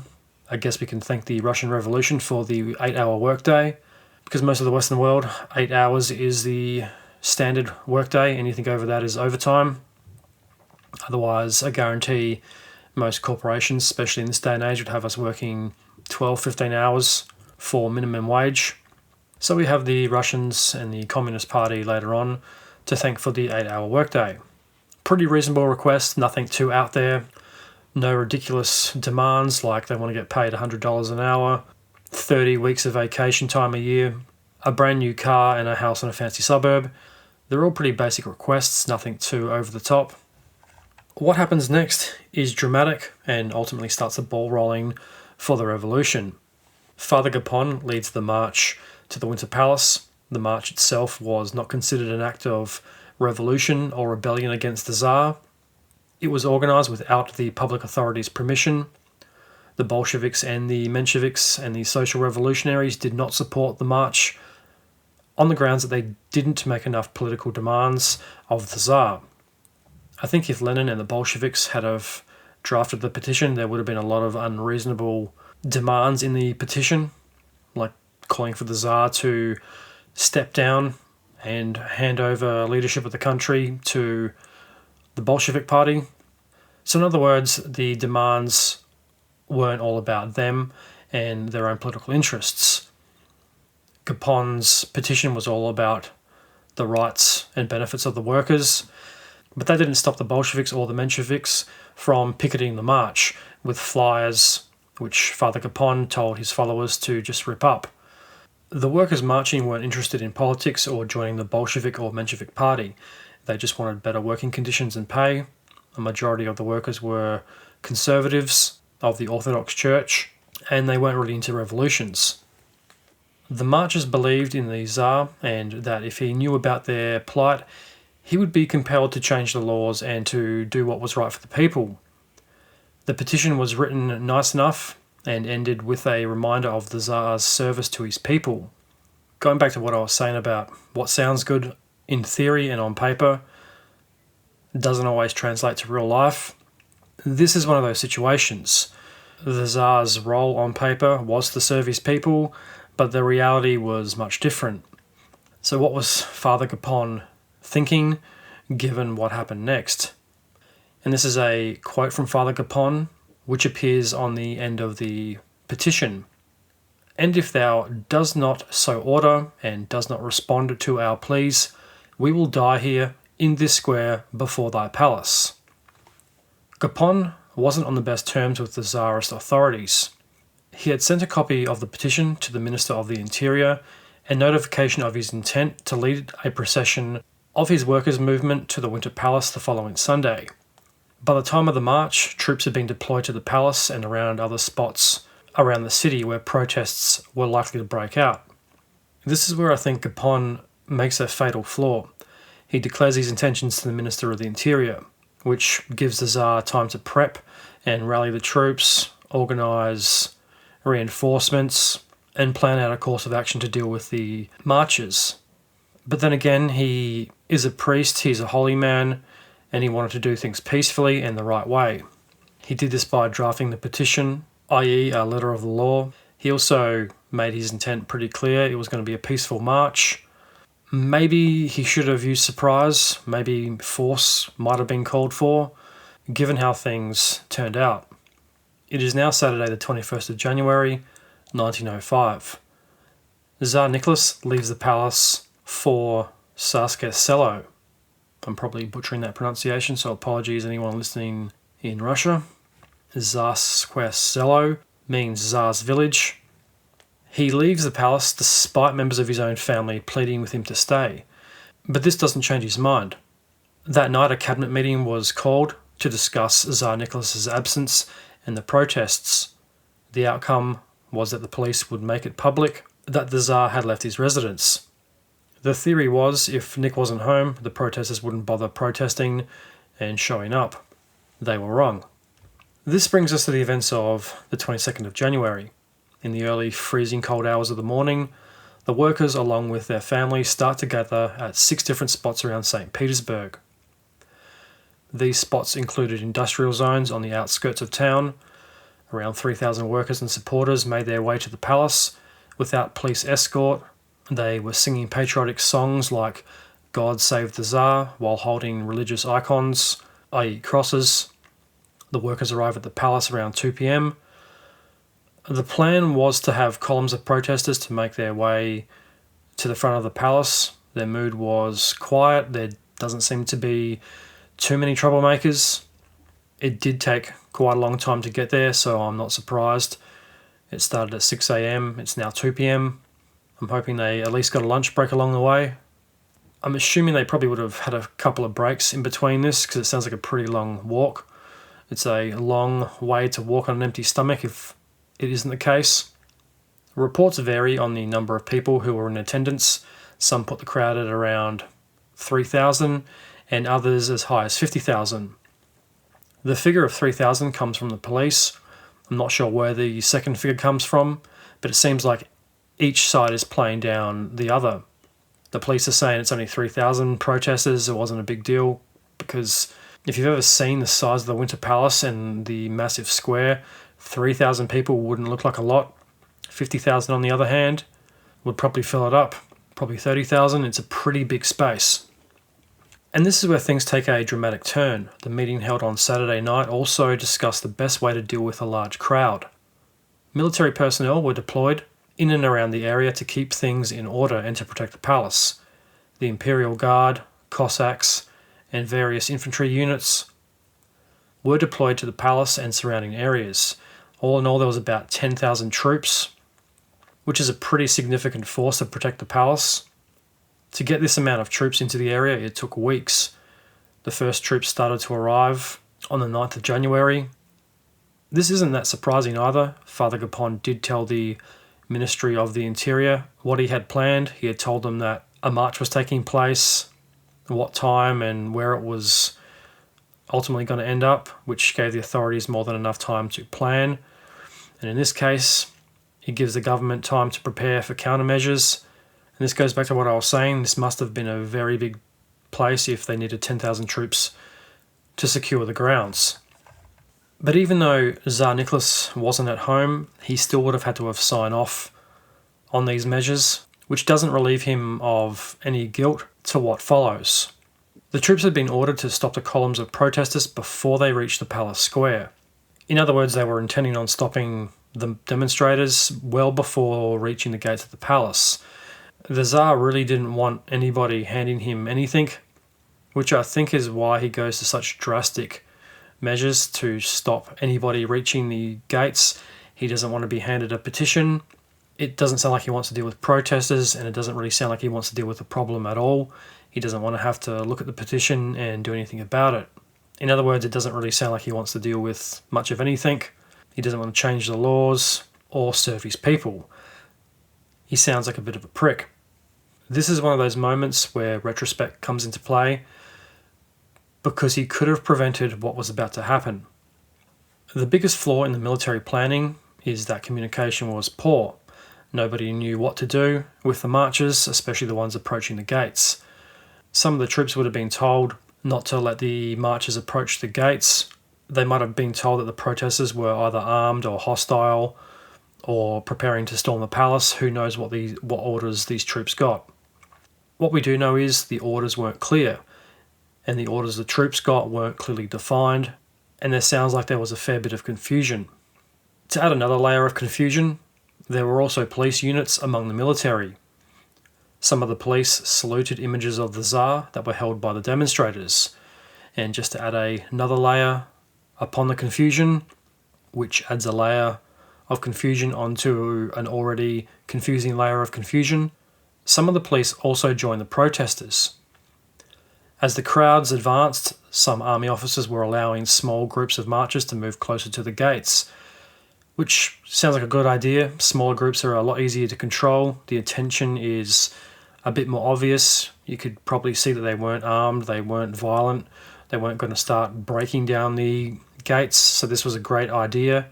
I guess we can thank the Russian Revolution for the 8-hour workday, because most of the Western world, 8 hours is the standard workday. Anything over that is overtime. Otherwise, I guarantee most corporations, especially in this day and age, would have us working 12, 15 hours for minimum wage. So we have the Russians and the Communist Party later on to thank for the 8-hour workday. Pretty reasonable request, nothing too out there. No ridiculous demands like they want to get paid $100 an hour, 30 weeks of vacation time a year, a brand new car and a house in a fancy suburb. They're all pretty basic requests, nothing too over the top. What happens next is dramatic and ultimately starts the ball rolling for the revolution. Father Gapon leads the march to the Winter Palace. The march itself was not considered an act of revolution or rebellion against the Tsar. It was organised without the public authorities' permission. The Bolsheviks and the Mensheviks and the social revolutionaries did not support the march on the grounds that they didn't make enough political demands of the Tsar. I think if Lenin and the Bolsheviks had have drafted the petition, there would have been a lot of unreasonable demands in the petition, like calling for the Tsar to step down and hand over leadership of the country to the Bolshevik Party. So in other words, the demands weren't all about them and their own political interests. Gapon's petition was all about the rights and benefits of the workers, but that didn't stop the Bolsheviks or the Mensheviks from picketing the march with flyers which Father Gapon told his followers to just rip up. The workers marching weren't interested in politics or joining the Bolshevik or Menshevik Party. They just wanted better working conditions and pay. A majority of the workers were conservatives of the Orthodox Church, and they weren't really into revolutions. The marchers believed in the Tsar and that if he knew about their plight, he would be compelled to change the laws and to do what was right for the people. The petition was written nice enough and ended with a reminder of the Tsar's service to his people. Going back to what I was saying about what sounds good in theory and on paper doesn't always translate to real life. This is one of those situations. The Tsar's role on paper was to serve his people, but the reality was much different. So what was Father Gapon thinking, given what happened next? And this is a quote from Father Gapon, which appears on the end of the petition. "And if thou does not so order, and does not respond to our pleas, we will die here in this square before thy palace." Gapon wasn't on the best terms with the Tsarist authorities. He had sent a copy of the petition to the Minister of the Interior and notification of his intent to lead a procession of his workers' movement to the Winter Palace the following Sunday. By the time of the march, troops had been deployed to the palace and around other spots around the city where protests were likely to break out. This is where I think Gapon makes a fatal flaw. He declares his intentions to the Minister of the Interior, which gives the Tsar time to prep and rally the troops, organise reinforcements, and plan out a course of action to deal with the marches. But then again, he is a priest, he's a holy man, and he wanted to do things peacefully and the right way. He did this by drafting the petition, i.e. a letter of the law. He also made his intent pretty clear. It was going to be a peaceful march. Maybe he should have used surprise, maybe force might have been called for, given how things turned out. It is now Saturday the 21st of January, 1905. Tsar Nicholas leaves the palace for Tsarskoye Selo. I'm probably butchering that pronunciation, so apologies anyone listening in Russia. Tsarskoye Selo means Tsar's village. He leaves the palace despite members of his own family pleading with him to stay. But this doesn't change his mind. That night a cabinet meeting was called to discuss Tsar Nicholas's absence and the protests. The outcome was that the police would make it public that the Tsar had left his residence. The theory was if Nick wasn't home, the protesters wouldn't bother protesting and showing up. They were wrong. This brings us to the events of the 22nd of January. In the early freezing cold hours of the morning, the workers along with their families start to gather at 6 different spots around St. Petersburg. These spots included industrial zones on the outskirts of town. Around 3,000 workers and supporters made their way to the palace without police escort. They were singing patriotic songs like God Save the Tsar while holding religious icons, i.e. crosses. The workers arrived at the palace around 2 p.m. The plan was to have columns of protesters to make their way to the front of the palace. Their mood was quiet. There doesn't seem to be too many troublemakers. It did take quite a long time to get there, so I'm not surprised. It started at 6 a.m. It's now 2 p.m. I'm hoping they at least got a lunch break along the way. I'm assuming they probably would have had a couple of breaks in between this because it sounds like a pretty long walk. It's a long way to walk on an empty stomach if it isn't the case. Reports vary on the number of people who were in attendance. Some put the crowd at around 3,000 and others as high as 50,000. The figure of 3,000 comes from the police. I'm not sure where the second figure comes from, but it seems like each side is playing down the other. The police are saying it's only 3,000 protesters, it wasn't a big deal, because if you've ever seen the size of the Winter Palace and the massive square, 3,000 people wouldn't look like a lot. 50,000 on the other hand would probably fill it up. Probably 30,000, it's a pretty big space. And this is where things take a dramatic turn. The meeting held on Saturday night also discussed the best way to deal with a large crowd. Military personnel were deployed in and around the area to keep things in order and to protect the palace. The Imperial Guard, Cossacks, and various infantry units were deployed to the palace and surrounding areas. All in all, there was about 10,000 troops, which is a pretty significant force to protect the palace. To get this amount of troops into the area, it took weeks. The first troops started to arrive on the 9th of January. This isn't that surprising either. Father Gapon did tell the Ministry of the Interior what he had planned. He had told them that a march was taking place, what time and where it was ultimately going to end up, which gave the authorities more than enough time to plan. And in this case, it gives the government time to prepare for countermeasures. And this goes back to what I was saying. This must have been a very big place if they needed 10,000 troops to secure the grounds. But even though Tsar Nicholas wasn't at home, he still would have had to have signed off on these measures, which doesn't relieve him of any guilt to what follows. The troops had been ordered to stop the columns of protesters before they reached the palace square. In other words, they were intending on stopping the demonstrators well before reaching the gates of the palace. The Tsar really didn't want anybody handing him anything, which I think is why he goes to such drastic measures to stop anybody reaching the gates. He doesn't want to be handed a petition. It doesn't sound like he wants to deal with protesters, and it doesn't really sound like he wants to deal with the problem at all. He doesn't want to have to look at the petition and do anything about it. In other words, it doesn't really sound like he wants to deal with much of anything. He doesn't want to change the laws or serve his people. He sounds like a bit of a prick. This is one of those moments where retrospect comes into play because he could have prevented what was about to happen. The biggest flaw in the military planning is that communication was poor. Nobody knew what to do with the marchers, especially the ones approaching the gates. Some of the troops would have been told not to let the marchers approach the gates. They might have been told that the protesters were either armed or hostile or preparing to storm the palace. Who knows what orders these troops got. What we do know is the orders weren't clear, and the orders the troops got weren't clearly defined, and there sounds like there was a fair bit of confusion. To add another layer of confusion, there were also police units among the military. Some of the police saluted images of the Tsar that were held by the demonstrators. And just to add another layer upon the confusion, which adds a layer of confusion onto an already confusing layer of confusion, some of the police also joined the protesters. As the crowds advanced, some army officers were allowing small groups of marchers to move closer to the gates, which sounds like a good idea. Smaller groups are a lot easier to control. The attention is a bit more obvious. You could probably see that they weren't armed, they weren't violent, they weren't going to start breaking down the gates. So this was a great idea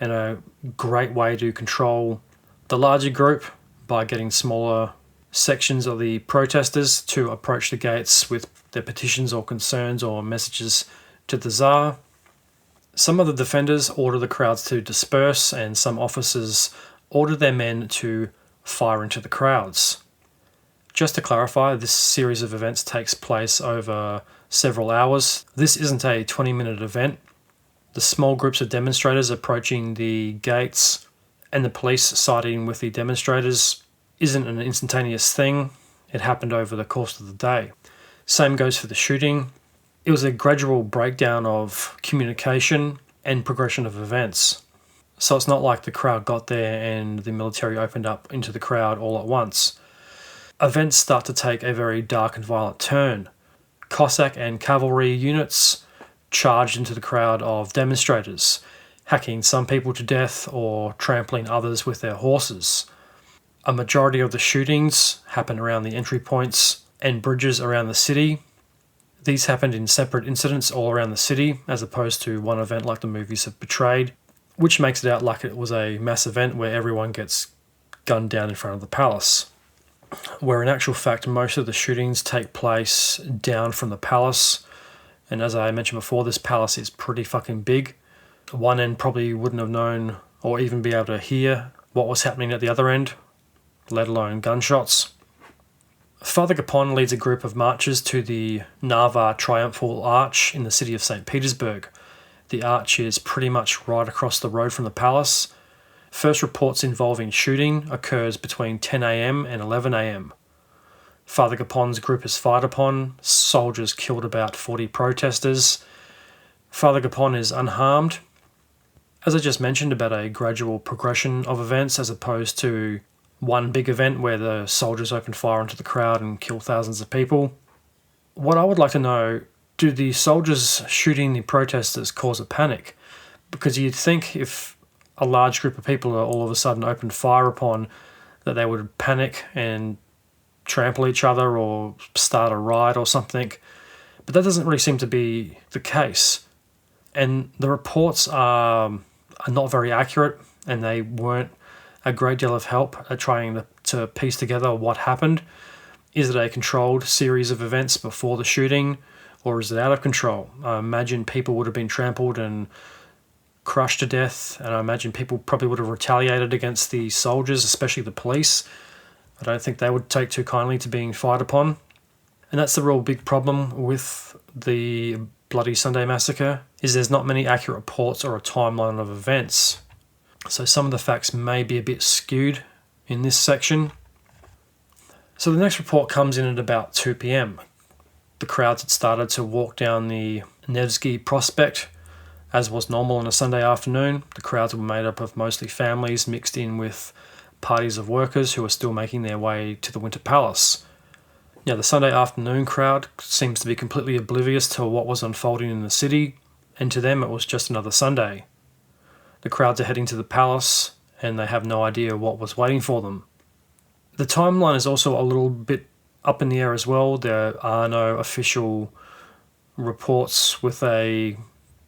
and a great way to control the larger group by getting smaller sections of the protesters to approach the gates with their petitions or concerns or messages to the Tsar. Some of the defenders ordered the crowds to disperse, and some officers ordered their men to fire into the crowds. Just to clarify, this series of events takes place over several hours. This isn't a 20-minute event. The small groups of demonstrators approaching the gates and the police siding with the demonstrators isn't an instantaneous thing. It happened over the course of the day. Same goes for the shooting. It was a gradual breakdown of communication and progression of events. So it's not like the crowd got there and the military opened up into the crowd all at once. Events start to take a very dark and violent turn. Cossack and cavalry units charged into the crowd of demonstrators, hacking some people to death or trampling others with their horses. A majority of the shootings happen around the entry points and bridges around the city. These happened in separate incidents all around the city, as opposed to one event like the movies have portrayed, which makes it out like it was a mass event where everyone gets gunned down in front of the palace. Where in actual fact, most of the shootings take place down from the palace. And as I mentioned before, this palace is pretty fucking big. One end probably wouldn't have known or even be able to hear what was happening at the other end, let alone gunshots. Father Gapon leads a group of marchers to the Narva Triumphal Arch in the city of St. Petersburg. The arch is pretty much right across the road from the palace. First reports involving shooting occurs between 10 a.m. and 11 a.m. Father Gapon's group is fired upon. Soldiers killed about 40 protesters. Father Gapon is unharmed. As I just mentioned about a gradual progression of events as opposed to one big event where the soldiers open fire into the crowd and kill thousands of people. What I would like to know, do the soldiers shooting the protesters cause a panic? Because you'd think if a large group of people are all of a sudden opened fire upon, that they would panic and trample each other or start a riot or something. But that doesn't really seem to be the case. And the reports are not very accurate, and they weren't a great deal of help at trying to piece together what happened. Is it a controlled series of events before the shooting, or is it out of control? I imagine people would have been trampled and crushed to death, and I imagine people probably would have retaliated against the soldiers, especially the police. I don't think they would take too kindly to being fired upon. And that's the real big problem with the Bloody Sunday Massacre, is there's not many accurate reports or a timeline of events. So some of the facts may be a bit skewed in this section. So the next report comes in at about 2 p.m. The crowds had started to walk down the Nevsky Prospect, as was normal on a Sunday afternoon. The crowds were made up of mostly families mixed in with parties of workers who were still making their way to the Winter Palace. Now, the Sunday afternoon crowd seems to be completely oblivious to what was unfolding in the city, and to them it was just another Sunday. The crowds are heading to the palace, and they have no idea what was waiting for them. The timeline is also a little bit up in the air as well. There are no official reports with a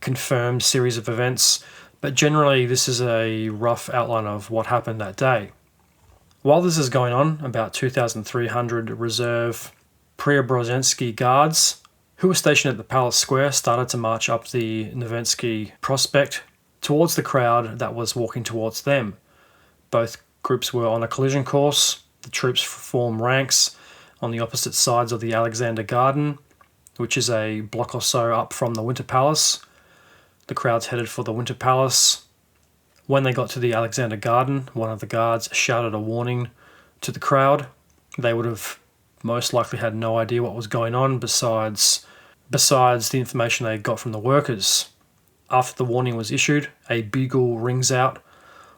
confirmed series of events, but generally this is a rough outline of what happened that day. While this is going on, about 2,300 reserve Preobrazhensky guards who were stationed at the Palace Square started to march up the Nevsky Prospect towards the crowd that was walking towards them. Both groups were on a collision course. The troops formed ranks on the opposite sides of the Alexander Garden, which is a block or so up from the Winter Palace. The crowds headed for the Winter Palace. When they got to the Alexander Garden, one of the guards shouted a warning to the crowd. They would have most likely had no idea what was going on besides the information they got from the workers. After the warning was issued, a bugle rings out,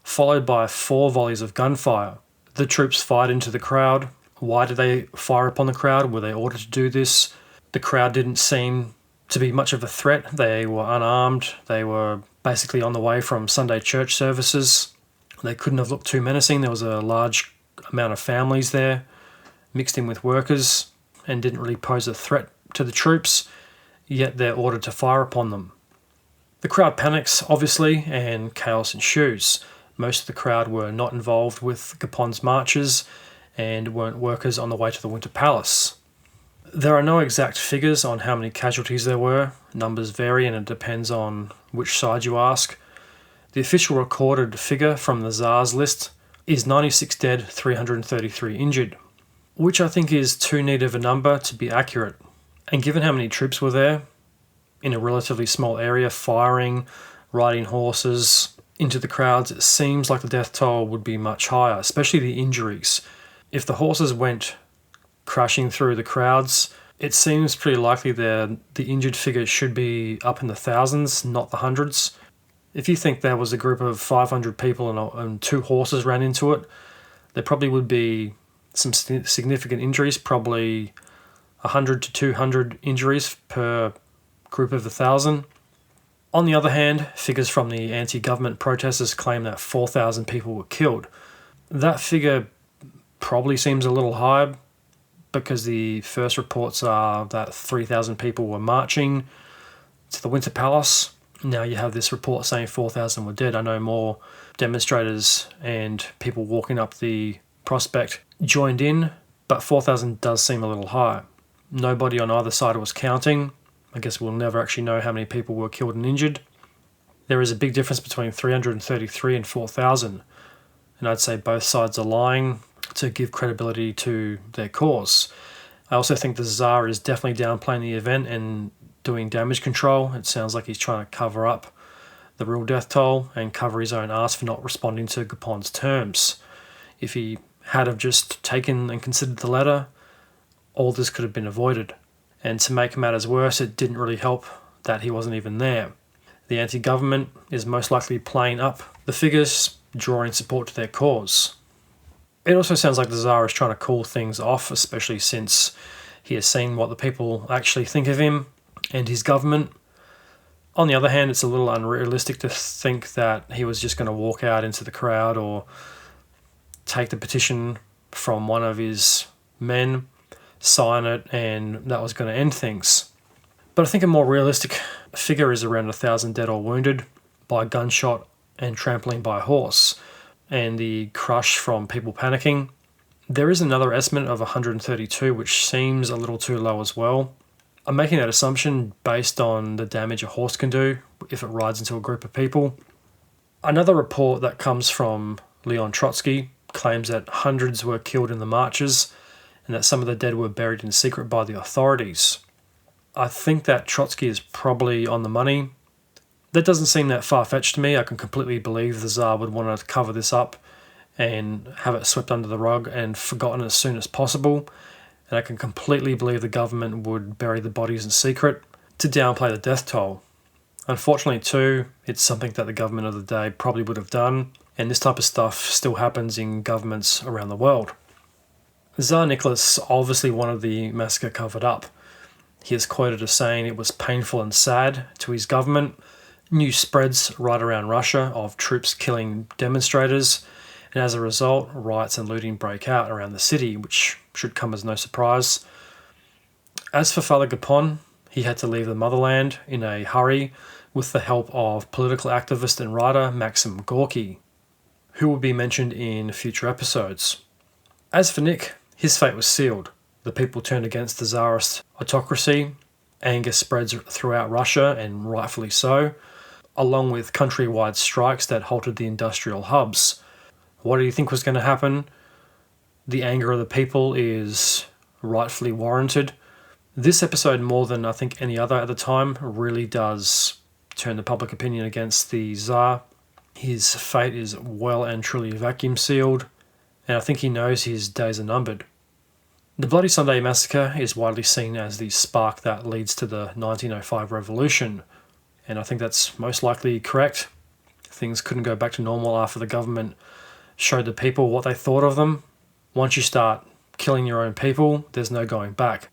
followed by 4 volleys of gunfire. The troops fired into the crowd. Why did they fire upon the crowd? Were they ordered to do this? The crowd didn't seem to be much of a threat. They were unarmed. They were basically on the way from Sunday church services. They couldn't have looked too menacing. There was a large amount of families there, mixed in with workers, and didn't really pose a threat to the troops, yet they're ordered to fire upon them. The crowd panics, obviously, and chaos ensues. Most of the crowd were not involved with Gapon's marches and weren't workers on the way to the Winter Palace. There are no exact figures on how many casualties there were. Numbers vary and it depends on which side you ask. The official recorded figure from the Tsar's list is 96 dead, 333 injured, which I think is too neat of a number to be accurate. And given how many troops were there, in a relatively small area, firing, riding horses into the crowds, it seems like the death toll would be much higher, especially the injuries. If the horses went crashing through the crowds, it seems pretty likely the injured figure should be up in the thousands, not the hundreds. If you think there was a group of 500 people and 2 horses ran into it, there probably would be some significant injuries, probably 100 to 200 injuries per group of 1,000. On the other hand, figures from the anti-government protesters claim that 4,000 people were killed. That figure probably seems a little high because the first reports are that 3,000 people were marching to the Winter Palace. Now you have this report saying 4,000 were dead. I know more demonstrators and people walking up the prospect joined in, but 4,000 does seem a little high. Nobody on either side was counting. I guess we'll never actually know how many people were killed and injured. There is a big difference between 333 and 4,000, and I'd say both sides are lying to give credibility to their cause. I also think the Tsar is definitely downplaying the event and doing damage control. It sounds like he's trying to cover up the real death toll and cover his own ass for not responding to Gapon's terms. If he had have just taken and considered the letter, all this could have been avoided. And to make matters worse, it didn't really help that he wasn't even there. The anti-government is most likely playing up the figures, drawing support to their cause. It also sounds like the Tsar is trying to cool things off, especially since he has seen what the people actually think of him and his government. On the other hand, it's a little unrealistic to think that he was just going to walk out into the crowd or take the petition from one of his men, sign it, and that was going to end things. But I think a more realistic figure is around 1,000 dead or wounded by gunshot and trampling by horse, and the crush from people panicking. There is another estimate of 132, which seems a little too low as well. I'm making that assumption based on the damage a horse can do if it rides into a group of people. Another report that comes from Leon Trotsky claims that hundreds were killed in the marches and that some of the dead were buried in secret by the authorities. I think that Trotsky is probably on the money. That doesn't seem that far-fetched to me. I can completely believe the Tsar would want to cover this up and have it swept under the rug and forgotten as soon as possible. And I can completely believe the government would bury the bodies in secret to downplay the death toll. Unfortunately too, it's something that the government of the day probably would have done, and this type of stuff still happens in governments around the world. Czar Nicholas obviously wanted the massacre covered up. He is quoted as saying it was painful and sad to his government News spreads right around Russia of troops killing demonstrators, and as a result, riots and looting break out around the city, which should come as no surprise. As for Father Gapon, he had to leave the motherland in a hurry with the help of political activist and writer Maxim Gorky, who will be mentioned in future episodes. As for Nick, his fate was sealed. The people turned against the Tsarist autocracy. Anger spreads throughout Russia, and rightfully so, along with countrywide strikes that halted the industrial hubs. What do you think was going to happen? The anger of the people is rightfully warranted. This episode, more than I think any other at the time, really does turn the public opinion against the Tsar. His fate is well and truly vacuum sealed, and I think he knows his days are numbered. The Bloody Sunday Massacre is widely seen as the spark that leads to the 1905 revolution, and I think that's most likely correct. Things couldn't go back to normal after the government showed the people what they thought of them. Once you start killing your own people, there's no going back.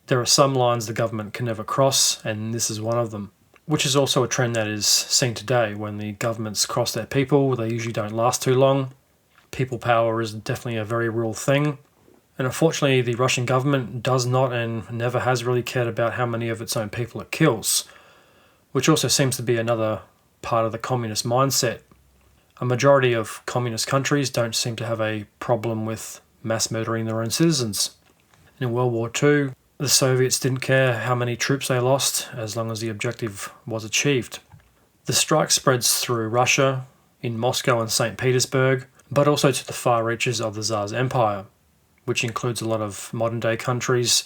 There are some lines the government can never cross, and this is one of them, which is also a trend that is seen today. When the governments cross their people, they usually don't last too long. People power is definitely a very real thing, and unfortunately the Russian government does not and never has really cared about how many of its own people it kills, which also seems to be another part of the communist mindset. A majority of communist countries don't seem to have a problem with mass murdering their own citizens. In World War II, the Soviets didn't care how many troops they lost as long as the objective was achieved. The strike spreads through Russia, in Moscow and St. Petersburg, but also to the far reaches of the Tsar's empire, which includes a lot of modern-day countries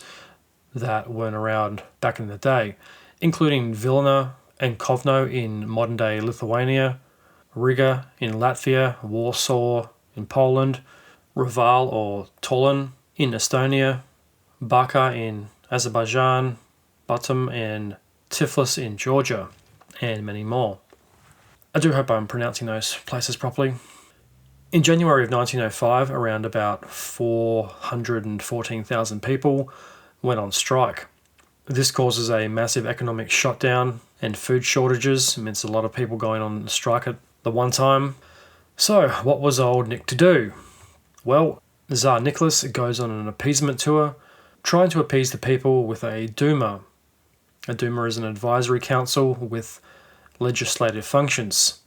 that weren't around back in the day, including Vilna and Kovno in modern-day Lithuania, Riga in Latvia, Warsaw in Poland, Reval or Tallinn in Estonia, Baku in Azerbaijan, Batum and Tiflis in Georgia, and many more. I do hope I'm pronouncing those places properly. In January of 1905, around about 414,000 people went on strike. This causes a massive economic shutdown and food shortages. It means a lot of people going on strike at the one time. So, what was old Nick to do? Well, Tsar Nicholas goes on an appeasement tour, trying to appease the people with a Duma. A Duma is an advisory council with legislative functions.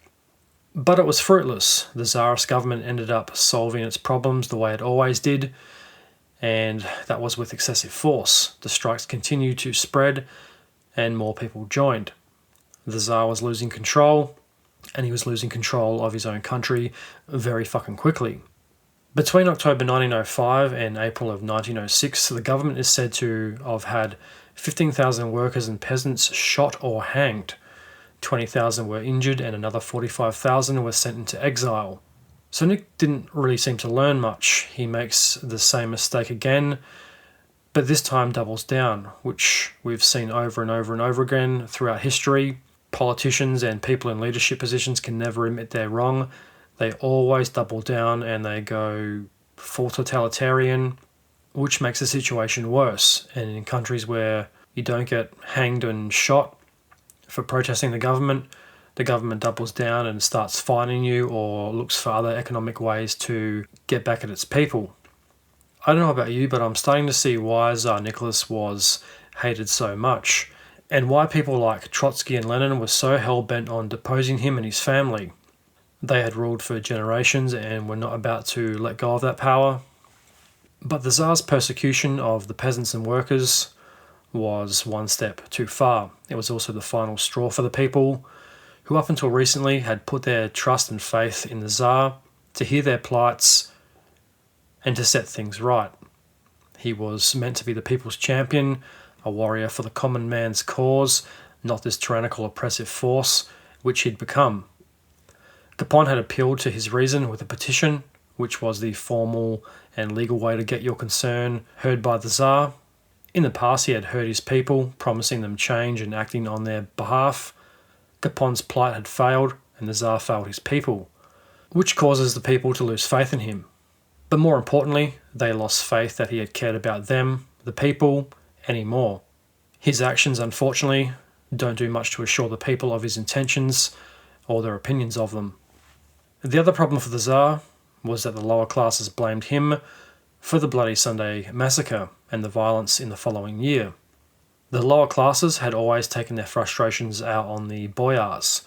But it was fruitless. The Czarist government ended up solving its problems the way it always did, and that was with excessive force. The strikes continued to spread, and more people joined. The Tsar was losing control, and he was losing control of his own country very fucking quickly. Between October 1905 and April of 1906, the government is said to have had 15,000 workers and peasants shot or hanged. 20,000 were injured and another 45,000 were sent into exile. So Nick didn't really seem to learn much. He makes the same mistake again, but this time doubles down, which we've seen over and over and over again throughout history. Politicians and people in leadership positions can never admit they're wrong. They always double down and they go full totalitarian, which makes the situation worse. And in countries where you don't get hanged and shot for protesting the government doubles down and starts fining you or looks for other economic ways to get back at its people. I don't know about you, but I'm starting to see why Tsar Nicholas was hated so much, and why people like Trotsky and Lenin were so hell-bent on deposing him and his family. They had ruled for generations and were not about to let go of that power. But the Tsar's persecution of the peasants and workers was one step too far. It was also the final straw for the people, who up until recently had put their trust and faith in the Tsar to hear their plights and to set things right. He was meant to be the people's champion, a warrior for the common man's cause, not this tyrannical oppressive force which he'd become. Gapon had appealed to his reason with a petition, which was the formal and legal way to get your concern heard by the Tsar. In the past, he had heard his people, promising them change and acting on their behalf. Gapon's plight had failed, and the Tsar failed his people, which causes the people to lose faith in him. But more importantly, they lost faith that he had cared about them, the people, anymore. His actions, unfortunately, don't do much to assure the people of his intentions or their opinions of them. The other problem for the Tsar was that the lower classes blamed him for the Bloody Sunday massacre and the violence in the following year. The lower classes had always taken their frustrations out on the boyars,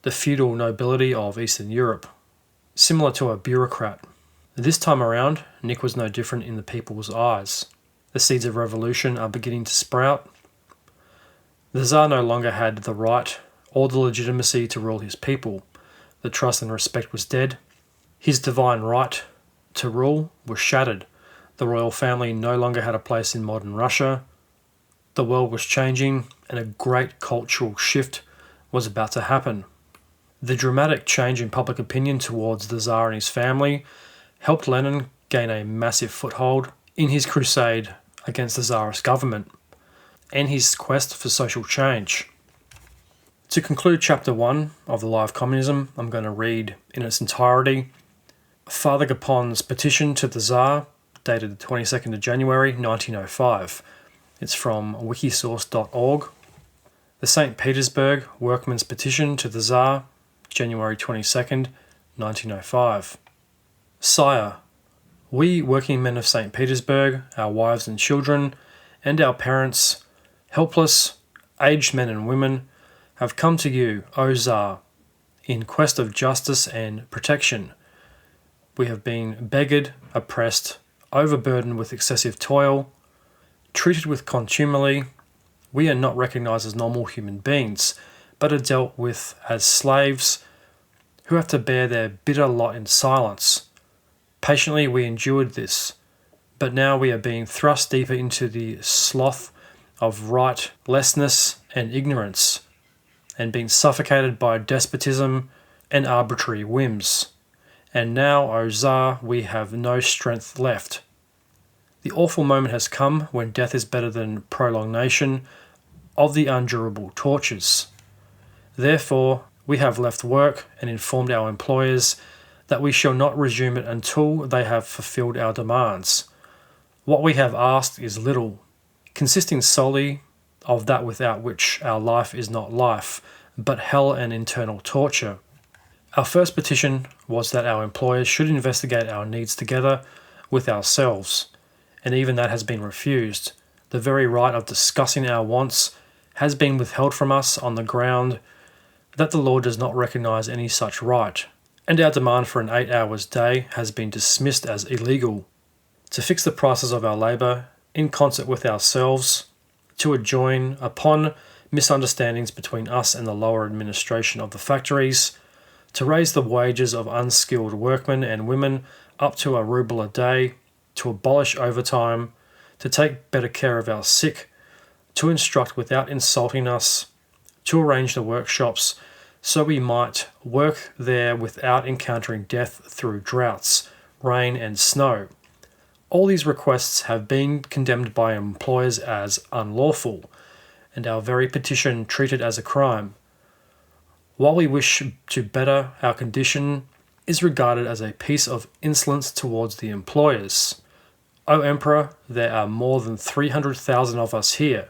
the feudal nobility of Eastern Europe, similar to a bureaucrat. This time around, Nick was no different in the people's eyes. The seeds of revolution are beginning to sprout. The Tsar no longer had the right or the legitimacy to rule his people. The trust and respect was dead. His divine right to rule was shattered. The royal family no longer had a place in modern Russia. The world was changing, and a great cultural shift was about to happen. The dramatic change in public opinion towards the Tsar and his family helped Lenin gain a massive foothold in his crusade against the Czarist government and his quest for social change. To conclude Chapter 1 of the Lie of Communism, I'm going to read in its entirety Father Gapon's petition to the Tsar, dated the 22nd of January 1905. It's from wikisource.org. The St. Petersburg Workmen's Petition to the Tsar, January 22nd, 1905. Sire, we working men of St. Petersburg, our wives and children, and our parents, helpless, aged men and women, have come to you, O Tsar, in quest of justice and protection. We have been beggared, oppressed, overburdened with excessive toil, treated with contumely. We are not recognized as normal human beings, but are dealt with as slaves who have to bear their bitter lot in silence. Patiently we endured this, but now we are being thrust deeper into the slough of rightlessness and ignorance, and being suffocated by despotism and arbitrary whims. And now, O Tsar, we have no strength left. The awful moment has come when death is better than prolongation of the unendurable tortures. Therefore, we have left work and informed our employers that we shall not resume it until they have fulfilled our demands. What we have asked is little, consisting solely of that without which our life is not life, but hell and internal torture. Our first petition was that our employers should investigate our needs together with ourselves, and even that has been refused. The very right of discussing our wants has been withheld from us on the ground that the law does not recognize any such right, and our demand for an 8 hours day has been dismissed as illegal. To fix the prices of our labour in concert with ourselves, to adjoin upon misunderstandings between us and the lower administration of the factories, to raise the wages of unskilled workmen and women up to a ruble a day, to abolish overtime, to take better care of our sick, to instruct without insulting us, to arrange the workshops so we might work there without encountering death through droughts, rain and snow. All these requests have been condemned by employers as unlawful, and our very petition treated as a crime. While we wish to better our condition is regarded as a piece of insolence towards the employers. O Emperor, there are more than 300,000 of us here,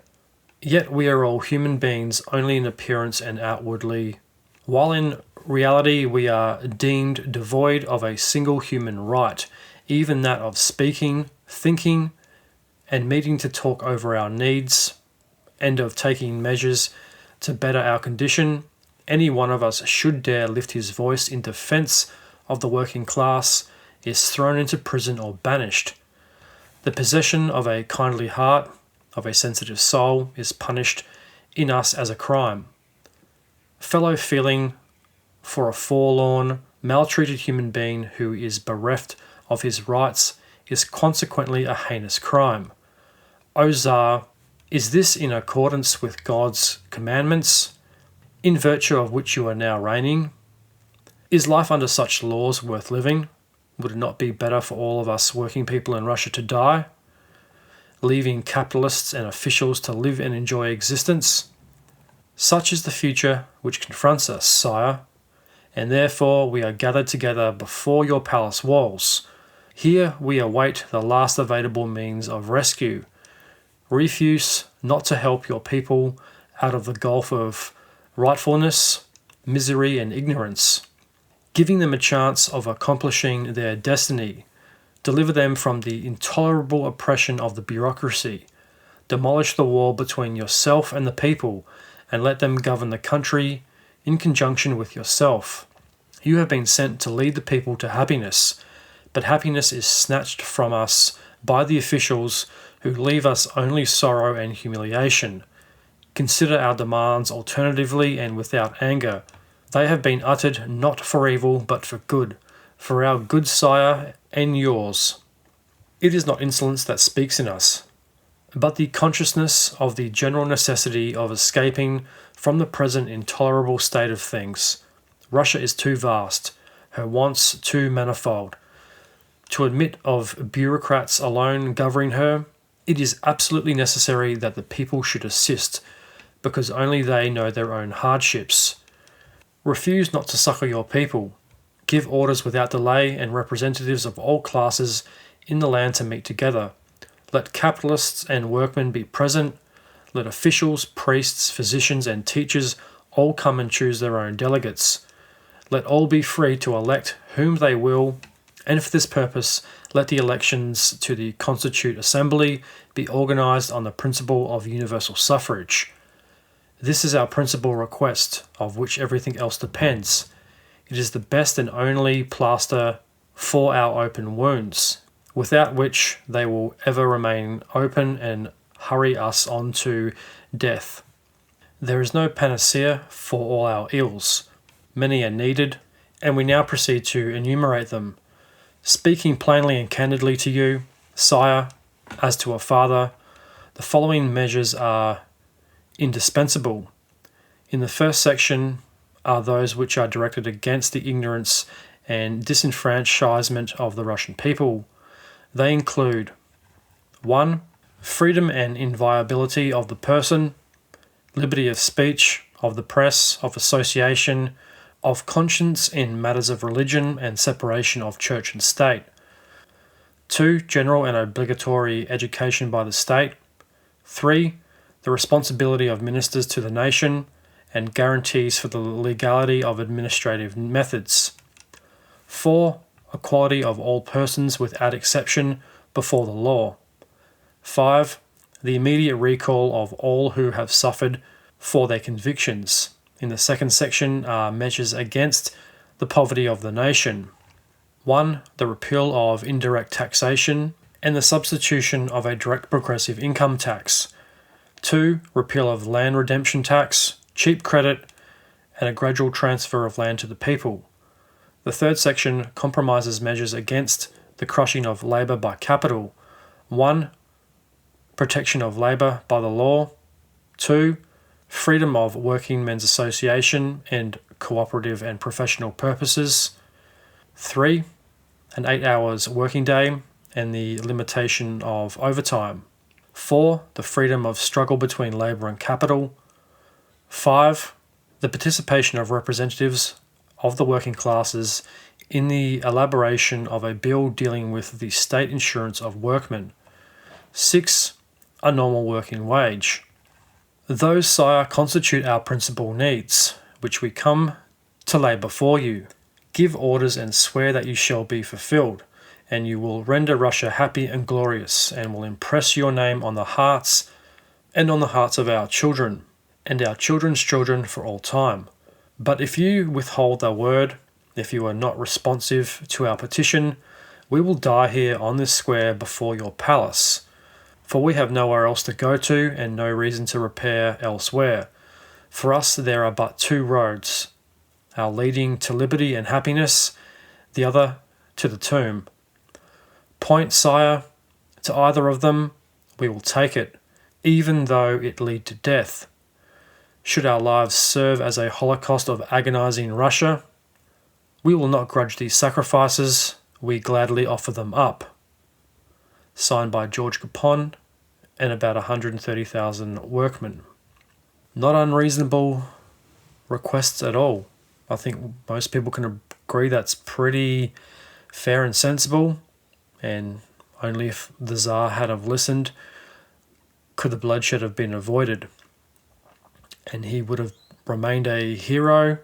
yet we are all human beings only in appearance and outwardly, while in reality we are deemed devoid of a single human right, even that of speaking, thinking, and meeting to talk over our needs, and of taking measures to better our condition. Any one of us should dare lift his voice in defence of the working class is thrown into prison or banished. The possession of a kindly heart, of a sensitive soul, is punished in us as a crime. Fellow feeling for a forlorn, maltreated human being who is bereft of his rights is consequently a heinous crime. O Tsar, is this in accordance with God's commandments, in virtue of which you are now reigning? Is life under such laws worth living? Would it not be better for all of us working people in Russia to die, leaving capitalists and officials to live and enjoy existence? Such is the future which confronts us, sire, and therefore we are gathered together before your palace walls. Here we await the last available means of rescue. Refuse not to help your people out of the gulf of rightfulness, misery, and ignorance, giving them a chance of accomplishing their destiny, deliver them from the intolerable oppression of the bureaucracy, demolish the wall between yourself and the people, and let them govern the country in conjunction with yourself. You have been sent to lead the people to happiness, but happiness is snatched from us by the officials who leave us only sorrow and humiliation. Consider our demands alternatively and without anger. They have been uttered not for evil, but for good, for our good sire and yours. It is not insolence that speaks in us, but the consciousness of the general necessity of escaping from the present intolerable state of things. Russia is too vast, her wants too manifold. To admit of bureaucrats alone governing her, it is absolutely necessary that the people should assist, because only they know their own hardships. Refuse not to succour your people. Give orders without delay, and representatives of all classes in the land to meet together. Let capitalists and workmen be present. Let officials, priests, physicians, and teachers all come and choose their own delegates. Let all be free to elect whom they will, and for this purpose, let the elections to the Constituent Assembly be organised on the principle of universal suffrage. This is our principal request, of which everything else depends. It is the best and only plaster for our open wounds, without which they will ever remain open and hurry us on to death. There is no panacea for all our ills. Many are needed, and we now proceed to enumerate them. Speaking plainly and candidly to you, sire, as to a father, the following measures are indispensable. In the first section are those which are directed against the ignorance and disenfranchisement of the Russian people. They include 1. Freedom and inviolability of the person, liberty of speech, of the press, of association, of conscience in matters of religion, and separation of church and state. 2. General and obligatory education by the state. 3. The responsibility of ministers to the nation, and guarantees for the legality of administrative methods. 4. Equality of all persons without exception before the law. 5. The immediate recall of all who have suffered for their convictions. In the second section are measures against the poverty of the nation. 1. The repeal of indirect taxation and the substitution of a direct progressive income tax. 2. Repeal of land redemption tax, cheap credit, and a gradual transfer of land to the people. The third section compromises measures against the crushing of labour by capital. 1. Protection of labour by the law. 2. Freedom of working men's association and cooperative and professional purposes. 3. An 8 hours working day and the limitation of overtime. 4. The freedom of struggle between labour and capital. 5. The participation of representatives of the working classes in the elaboration of a bill dealing with the state insurance of workmen. 6. A normal working wage. Those, sire, constitute our principal needs, which we come to lay before you. Give orders and swear that you shall be fulfilled, and you will render Russia happy and glorious, and will impress your name on the hearts and on the hearts of our children, and our children's children for all time. But if you withhold the word, if you are not responsive to our petition, we will die here on this square before your palace. For we have nowhere else to go to, and no reason to repair elsewhere. For us there are but 2 roads, our leading to liberty and happiness, the other to the tomb. Point, sire, to either of them, we will take it, even though it lead to death. Should our lives serve as a holocaust of agonizing Russia, we will not grudge these sacrifices, we gladly offer them up. Signed by George Capon and about 130,000 workmen. Not unreasonable requests at all. I think most people can agree that's pretty fair and sensible, and only if the Tsar had have listened could the bloodshed have been avoided. and he would have remained a hero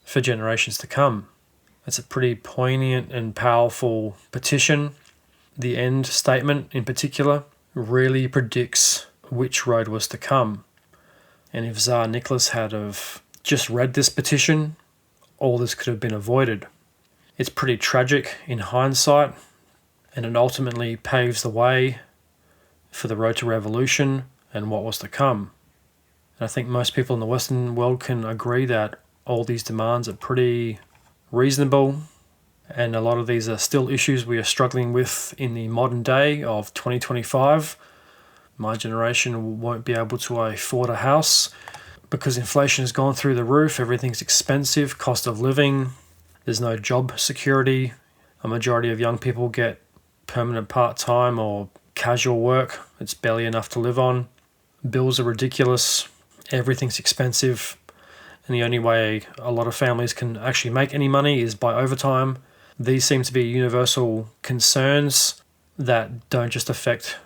for generations to come. It's a pretty poignant and powerful petition. The end statement in particular really predicts which road was to come. And if Tsar Nicholas had have just read this petition, all this could have been avoided. It's pretty tragic in hindsight, and it ultimately paves the way for the road to revolution and what was to come. And I think most people in the Western world can agree that all these demands are pretty reasonable, and a lot of these are still issues we are struggling with in the modern day of 2025. My generation won't be able to afford a house because inflation has gone through the roof, everything's expensive, cost of living, there's no job security. A majority of young people get permanent part-time or casual work. It's barely enough to live on. Bills are ridiculous, everything's expensive, and the only way a lot of families can actually make any money is by overtime. These seem to be universal concerns that don't just affect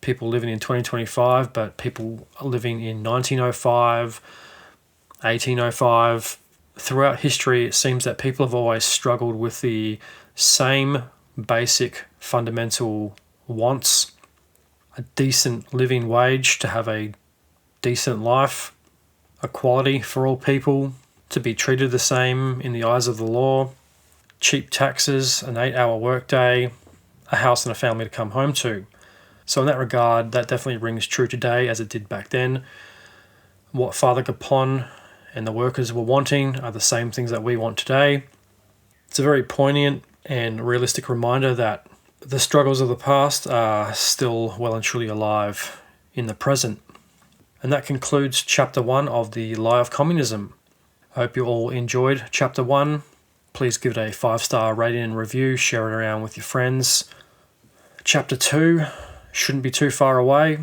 people living in 2025, but people living in 1905, 1805. Throughout history, it seems that people have always struggled with the same basic fundamental wants: a decent living wage to have a decent life, equality for all people, to be treated the same in the eyes of the law, cheap taxes, an 8-hour workday, a house and a family to come home to. So in that regard, that definitely rings true today as it did back then. What Father Capon and the workers were wanting are the same things that we want today. It's a very poignant and realistic reminder that the struggles of the past are still well and truly alive in the present. And that concludes Chapter 1 of the Lie of Communism. I hope you all enjoyed Chapter 1. Please give it a 5-star rating and review, share it around with your friends. Chapter 2 shouldn't be too far away,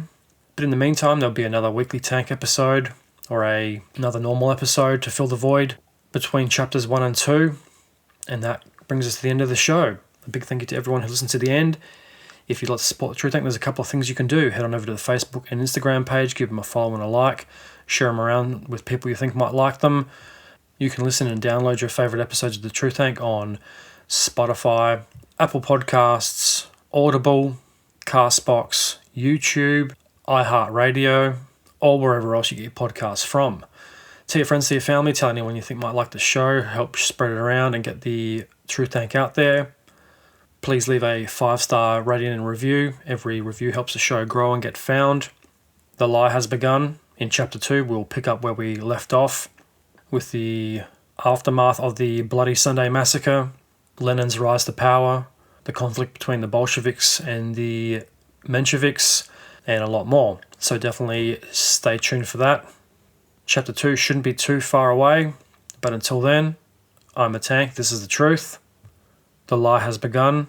but in the meantime there'll be another weekly tank episode or another normal episode to fill the void between chapters 1 and 2, and that brings us to the end of the show. A big thank you to everyone who listened to the end. If you'd like to support the True Tank, there's a couple of things you can do. Head on over to the Facebook and Instagram page, give them a follow and a like, share them around with people you think might like them. You can listen and download your favourite episodes of the True Tank on Spotify, Apple Podcasts, Audible, Castbox, YouTube, iHeartRadio, or wherever else you get your podcasts from. Tell your friends, tell your family, tell anyone you think might like the show, help spread it around and get the True Tank out there. Please leave a 5-star rating and review. Every review helps the show grow and get found. The lie has begun. In Chapter 2, we'll pick up where we left off with the aftermath of the Bloody Sunday Massacre, Lenin's rise to power, the conflict between the Bolsheviks and the Mensheviks, and a lot more. So definitely stay tuned for that. Chapter 2 shouldn't be too far away, but until then, I'm a tank, this is the truth. The lie has begun.